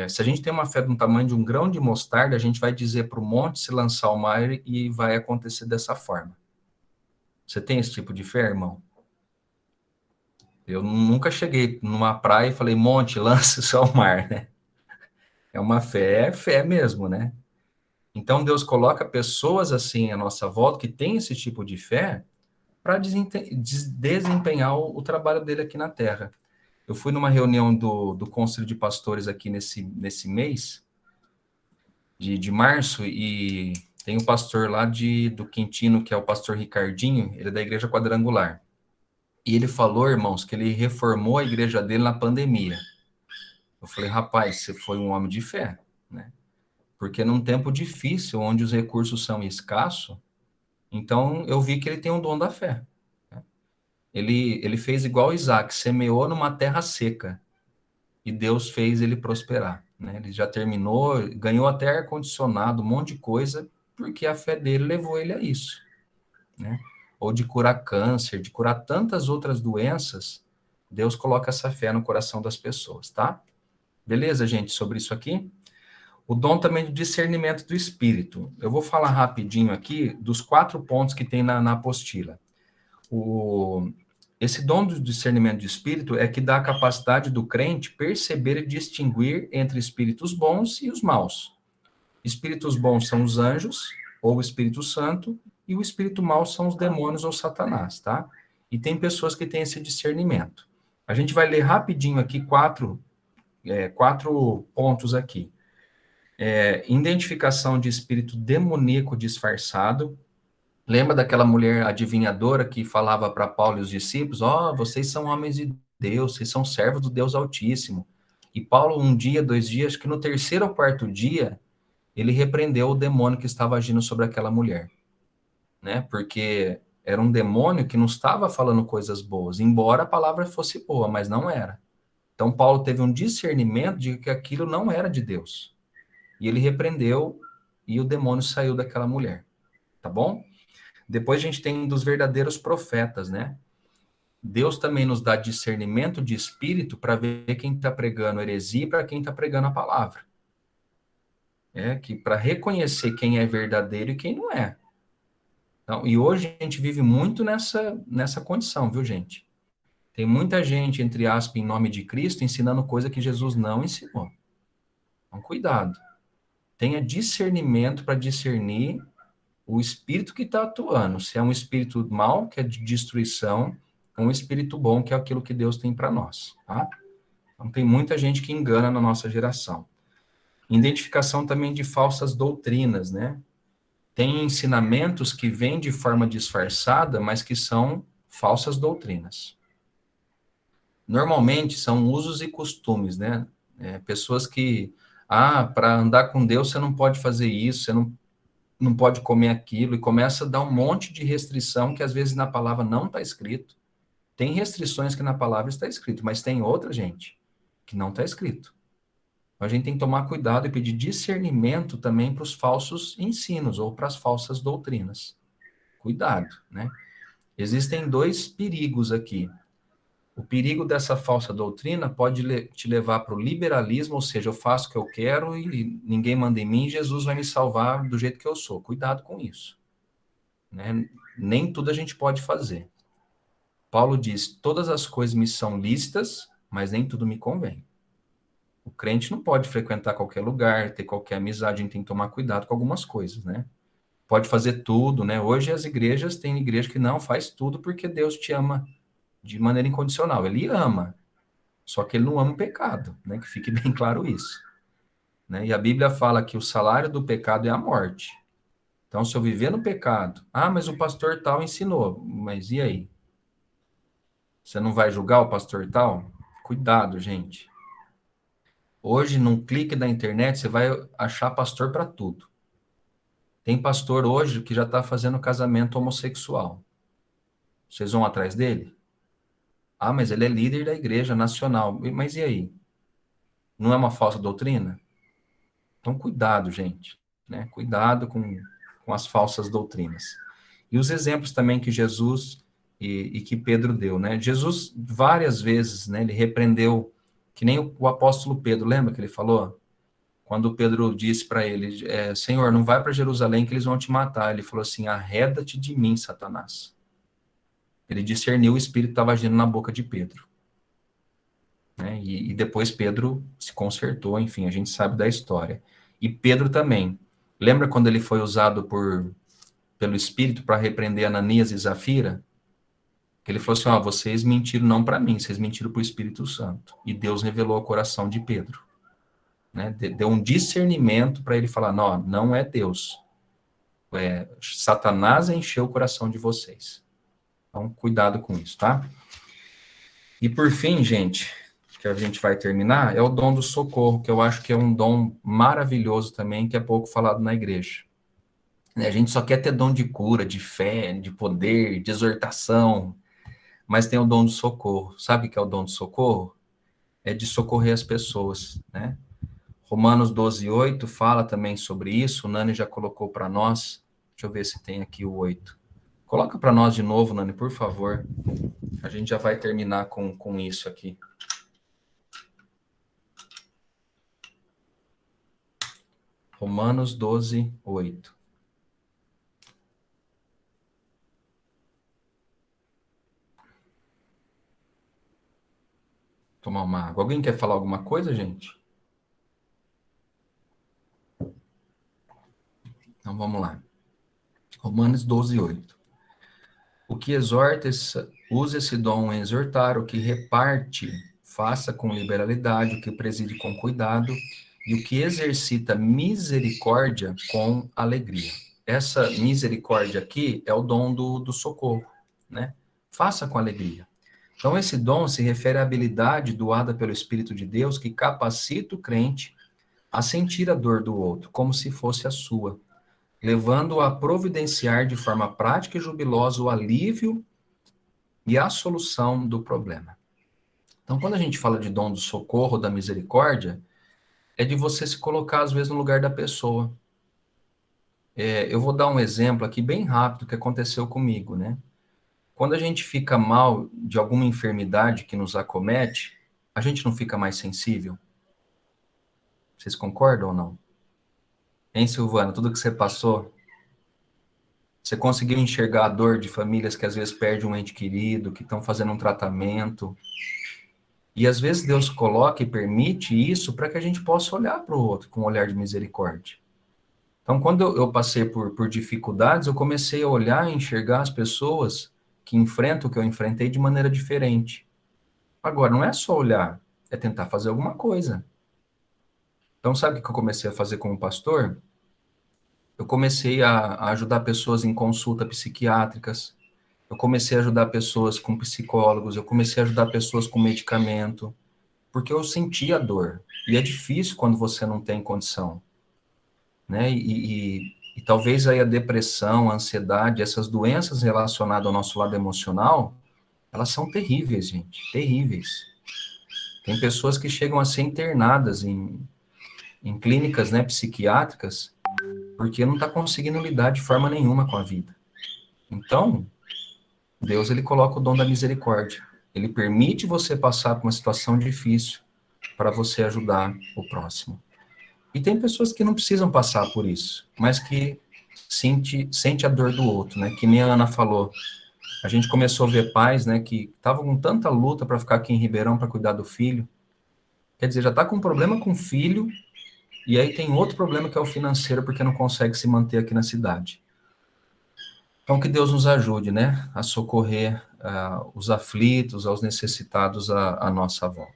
se a gente tem uma fé do tamanho de um grão de mostarda, a gente vai dizer para o monte se lançar ao mar e vai acontecer dessa forma. Você tem esse tipo de fé, irmão? Eu nunca cheguei numa praia e falei, monte, lance-se ao mar, né? É uma fé mesmo, né? Então, Deus coloca pessoas assim à nossa volta que têm esse tipo de fé para desempenhar o trabalho dele aqui na Terra. Eu fui numa reunião do Conselho de Pastores aqui nesse mês de março, e tem um pastor lá do Quintino, que é o pastor Ricardinho, ele é da Igreja Quadrangular. E ele falou, irmãos, que ele reformou a igreja dele na pandemia. Eu falei, rapaz, você foi um homem de fé, né? Porque num tempo difícil, onde os recursos são escassos, então eu vi que ele tem um dom da fé. Ele fez igual Isaac, semeou numa terra seca, e Deus fez ele prosperar, né? Ele já terminou, ganhou até ar-condicionado, um monte de coisa, porque a fé dele levou ele a isso, né? Ou de curar câncer, de curar tantas outras doenças, Deus coloca essa fé no coração das pessoas, tá? Beleza, gente, sobre isso aqui? O dom também do discernimento do espírito. Eu vou falar rapidinho aqui dos 4 pontos que tem na apostila. Esse dom do discernimento do espírito é que dá a capacidade do crente perceber e distinguir entre espíritos bons e os maus. Espíritos bons são os anjos, ou o Espírito Santo, e o espírito mau são os demônios ou Satanás, tá? E tem pessoas que têm esse discernimento. A gente vai ler rapidinho aqui 4 pontos aqui. Identificação de espírito demoníaco disfarçado. Lembra daquela mulher adivinhadora que falava para Paulo e os discípulos, vocês são homens de Deus, vocês são servos do Deus Altíssimo. E Paulo, 1 dia, 2 dias, acho que no 3º ou 4º dia, ele repreendeu o demônio que estava agindo sobre aquela mulher, né? Porque era um demônio que não estava falando coisas boas, embora a palavra fosse boa, mas não era. Então, Paulo teve um discernimento de que aquilo não era de Deus. E ele repreendeu, e o demônio saiu daquela mulher. Tá bom? Depois a gente tem dos verdadeiros profetas, né? Deus também nos dá discernimento de espírito para ver quem está pregando heresia e para quem está pregando a palavra. Que para reconhecer quem é verdadeiro e quem não é. Então, e hoje a gente vive muito nessa condição, viu, gente? Tem muita gente, entre aspas, em nome de Cristo, ensinando coisa que Jesus não ensinou. Então, cuidado. Tenha discernimento para discernir o espírito que está atuando. Se é um espírito mau, que é de destruição, ou um espírito bom, que é aquilo que Deus tem para nós. Tá? Então, tem muita gente que engana na nossa geração. Identificação também de falsas doutrinas, né? Tem ensinamentos que vêm de forma disfarçada, mas que são falsas doutrinas. Normalmente são usos e costumes, né? Pessoas que, para andar com Deus você não pode fazer isso, você não pode comer aquilo, e começa a dar um monte de restrição que às vezes na palavra não está escrito. Tem restrições que na palavra está escrito, mas tem outra, gente, que não está escrito. A gente tem que tomar cuidado e pedir discernimento também para os falsos ensinos ou para as falsas doutrinas. Cuidado, né? Existem dois perigos aqui. O perigo dessa falsa doutrina pode te levar para o liberalismo, ou seja, eu faço o que eu quero e ninguém manda em mim, Jesus vai me salvar do jeito que eu sou. Cuidado com isso, né? Nem tudo a gente pode fazer. Paulo diz, todas as coisas me são lícitas, mas nem tudo me convém. O crente não pode frequentar qualquer lugar, ter qualquer amizade, a gente tem que tomar cuidado com algumas coisas, né? Pode fazer tudo, né? Hoje as igrejas, tem igreja que não faz tudo porque Deus te ama de maneira incondicional. Ele ama, só que ele não ama o pecado, né? Que fique bem claro isso, né? E a Bíblia fala que o salário do pecado é a morte. Então, se eu viver no pecado, mas o pastor tal ensinou, mas e aí? Você não vai julgar o pastor tal? Cuidado, gente. Hoje, num clique da internet, você vai achar pastor para tudo. Tem pastor hoje que já está fazendo casamento homossexual. Vocês vão atrás dele? Mas ele é líder da igreja nacional. Mas e aí? Não é uma falsa doutrina? Então, cuidado, gente, né? Cuidado com as falsas doutrinas. E os exemplos também que Jesus e que Pedro deu, né? Jesus, várias vezes, né? Ele repreendeu, que nem o apóstolo Pedro, lembra que ele falou? Quando Pedro disse para ele, Senhor, não vai para Jerusalém que eles vão te matar. Ele falou assim, arreda-te de mim, Satanás. Ele discerniu o espírito que estava agindo na boca de Pedro. Né? E depois Pedro se consertou, enfim, a gente sabe da história. E Pedro também. Lembra quando ele foi usado pelo Espírito para repreender Ananias e Zafira? Que ele falou assim, vocês mentiram não para mim, vocês mentiram para o Espírito Santo. E Deus revelou o coração de Pedro. Né? Deu um discernimento para ele falar, não é Deus. Satanás encheu o coração de vocês. Então, cuidado com isso, tá? E por fim, gente, que a gente vai terminar, é o dom do socorro, que eu acho que é um dom maravilhoso também, que é pouco falado na igreja. A gente só quer ter dom de cura, de fé, de poder, de exortação, mas tem o dom do socorro. Sabe o que é o dom do socorro? É de socorrer as pessoas, né? Romanos 12:8 fala também sobre isso, o Nani já colocou para nós. Deixa eu ver se tem aqui o 8. Coloca para nós de novo, Nani, por favor. A gente já vai terminar com isso aqui. Romanos 12:8. Tomar uma água. Alguém quer falar alguma coisa, gente? Então vamos lá. Romanos 12:8. O que exorta, usa esse dom em exortar, o que reparte, faça com liberalidade, o que preside com cuidado, e o que exercita misericórdia com alegria. Essa misericórdia aqui é o dom do socorro, né? Faça com alegria. Então, esse dom se refere à habilidade doada pelo Espírito de Deus que capacita o crente a sentir a dor do outro, como se fosse a sua, levando-o a providenciar de forma prática e jubilosa o alívio e a solução do problema. Então, quando a gente fala de dom do socorro, da misericórdia, é de você se colocar, às vezes, no lugar da pessoa. Eu vou dar um exemplo aqui bem rápido que aconteceu comigo, né? Quando a gente fica mal de alguma enfermidade que nos acomete, a gente não fica mais sensível? Vocês concordam ou não? Hein, Silvana, tudo que você passou, você conseguiu enxergar a dor de famílias que às vezes perdem um ente querido, que estão fazendo um tratamento. E às vezes Deus coloca e permite isso para que a gente possa olhar para o outro com um olhar de misericórdia. Então, quando eu passei por dificuldades, eu comecei a olhar e enxergar as pessoas que enfrentam o que eu enfrentei de maneira diferente. Agora, não é só olhar, é tentar fazer alguma coisa. Então, sabe o que eu comecei a fazer como pastor? Eu comecei a ajudar pessoas em consulta psiquiátricas, eu comecei a ajudar pessoas com psicólogos, eu comecei a ajudar pessoas com medicamento, porque eu sentia a dor. E é difícil quando você não tem condição, né? E talvez aí a depressão, a ansiedade, essas doenças relacionadas ao nosso lado emocional, elas são terríveis, gente, terríveis. Tem pessoas que chegam a ser internadas em clínicas, né, psiquiátricas, porque não está conseguindo lidar de forma nenhuma com a vida. Então, Deus, ele coloca o dom da misericórdia. Ele permite você passar por uma situação difícil para você ajudar o próximo. E tem pessoas que não precisam passar por isso, mas que sente a dor do outro, né? Que nem a Ana falou. A gente começou a ver pais, né, que estavam com tanta luta para ficar aqui em Ribeirão para cuidar do filho. Quer dizer, já está com um problema com o filho, e aí tem outro problema que é o financeiro, porque não consegue se manter aqui na cidade. Então, que Deus nos ajude, né, a socorrer os aflitos, aos necessitados à nossa volta.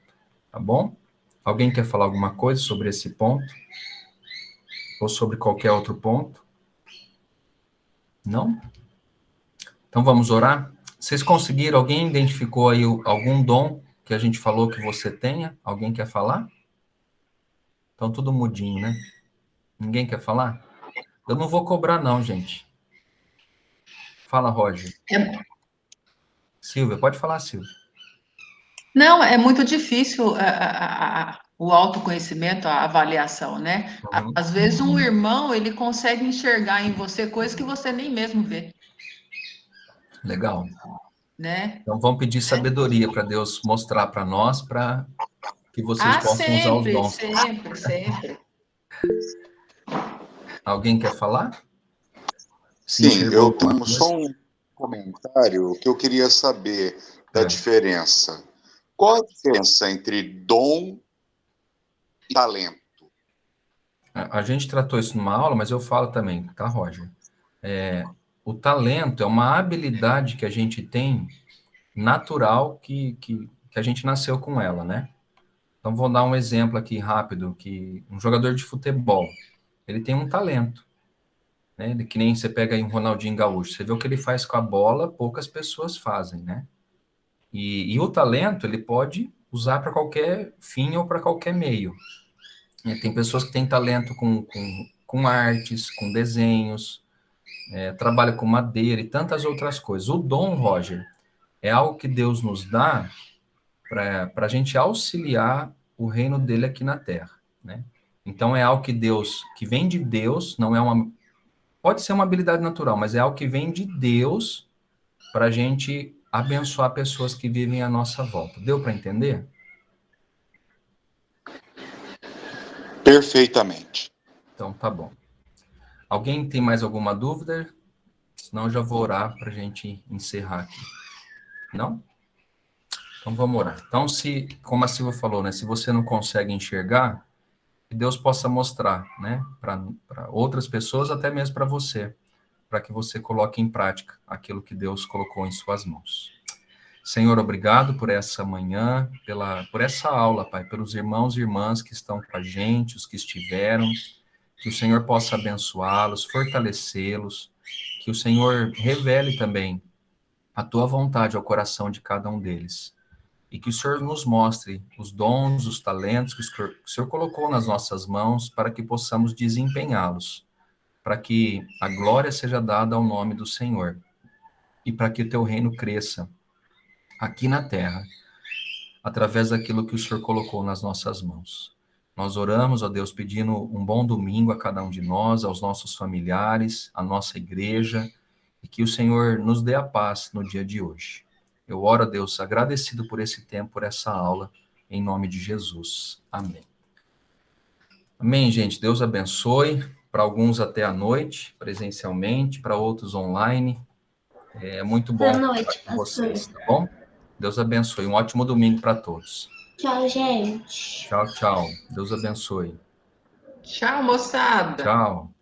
Tá bom? Alguém quer falar alguma coisa sobre esse ponto? Ou sobre qualquer outro ponto? Não? Então, vamos orar? Vocês conseguiram? Alguém identificou aí algum dom que a gente falou que você tenha? Alguém quer falar? Então, tudo mudinho, né? Ninguém quer falar? Eu não vou cobrar, não, gente. Fala, Roger. Silvia, pode falar, Silvia. Não, é muito difícil o autoconhecimento, a avaliação, né? Uhum. Às vezes um irmão, ele consegue enxergar em você coisas que você nem mesmo vê, Legal. né? Então, vamos pedir sabedoria para Deus mostrar para nós, para que vocês possam usar os dons. sempre. Alguém quer falar? Sim, eu tenho só um comentário que eu queria saber da diferença. Qual a diferença entre dom e talento? A gente tratou isso numa aula, mas eu falo também, tá, Roger? O talento é uma habilidade que a gente tem natural que a gente nasceu com ela, né? Então, vou dar um exemplo aqui rápido, que um jogador de futebol, ele tem um talento, né? Que nem você pega aí um Ronaldinho Gaúcho, você vê o que ele faz com a bola, poucas pessoas fazem, né? E o talento, ele pode usar para qualquer fim ou para qualquer meio. Tem pessoas que têm talento com artes, com desenhos, trabalho com madeira e tantas outras coisas. O dom, Roger, é algo que Deus nos dá para a gente auxiliar o reino dele aqui na Terra, né? Então, é algo que vem de Deus, não é pode ser uma habilidade natural, mas é algo que vem de Deus para a gente abençoar pessoas que vivem à nossa volta. Deu para entender? Perfeitamente. Então, tá bom. Alguém tem mais alguma dúvida? Senão eu já vou orar para a gente encerrar aqui. Não? Então vamos orar. Então, como a Silvia falou, né? Se você não consegue enxergar, que Deus possa mostrar, né? Para outras pessoas, até mesmo para você, para que você coloque em prática aquilo que Deus colocou em suas mãos. Senhor, obrigado por essa manhã, por essa aula, Pai, pelos irmãos e irmãs que estão com a gente, os que estiveram, que o Senhor possa abençoá-los, fortalecê-los, que o Senhor revele também a tua vontade ao coração de cada um deles. E que o Senhor nos mostre os dons, os talentos que o Senhor colocou nas nossas mãos para que possamos desempenhá-los, para que a glória seja dada ao nome do Senhor e para que o teu reino cresça aqui na terra, através daquilo que o Senhor colocou nas nossas mãos. Nós oramos, ó Deus, pedindo um bom domingo a cada um de nós, aos nossos familiares, à nossa igreja, e que o Senhor nos dê a paz no dia de hoje. Eu oro a Deus agradecido por esse tempo, por essa aula, em nome de Jesus. Amém. Amém, gente. Deus abençoe. Para alguns até a noite, presencialmente, para outros online. É muito bom estar com vocês, tá bom? Deus abençoe. Um ótimo domingo para todos. Tchau, gente. Tchau, tchau. Deus abençoe. Tchau, moçada. Tchau.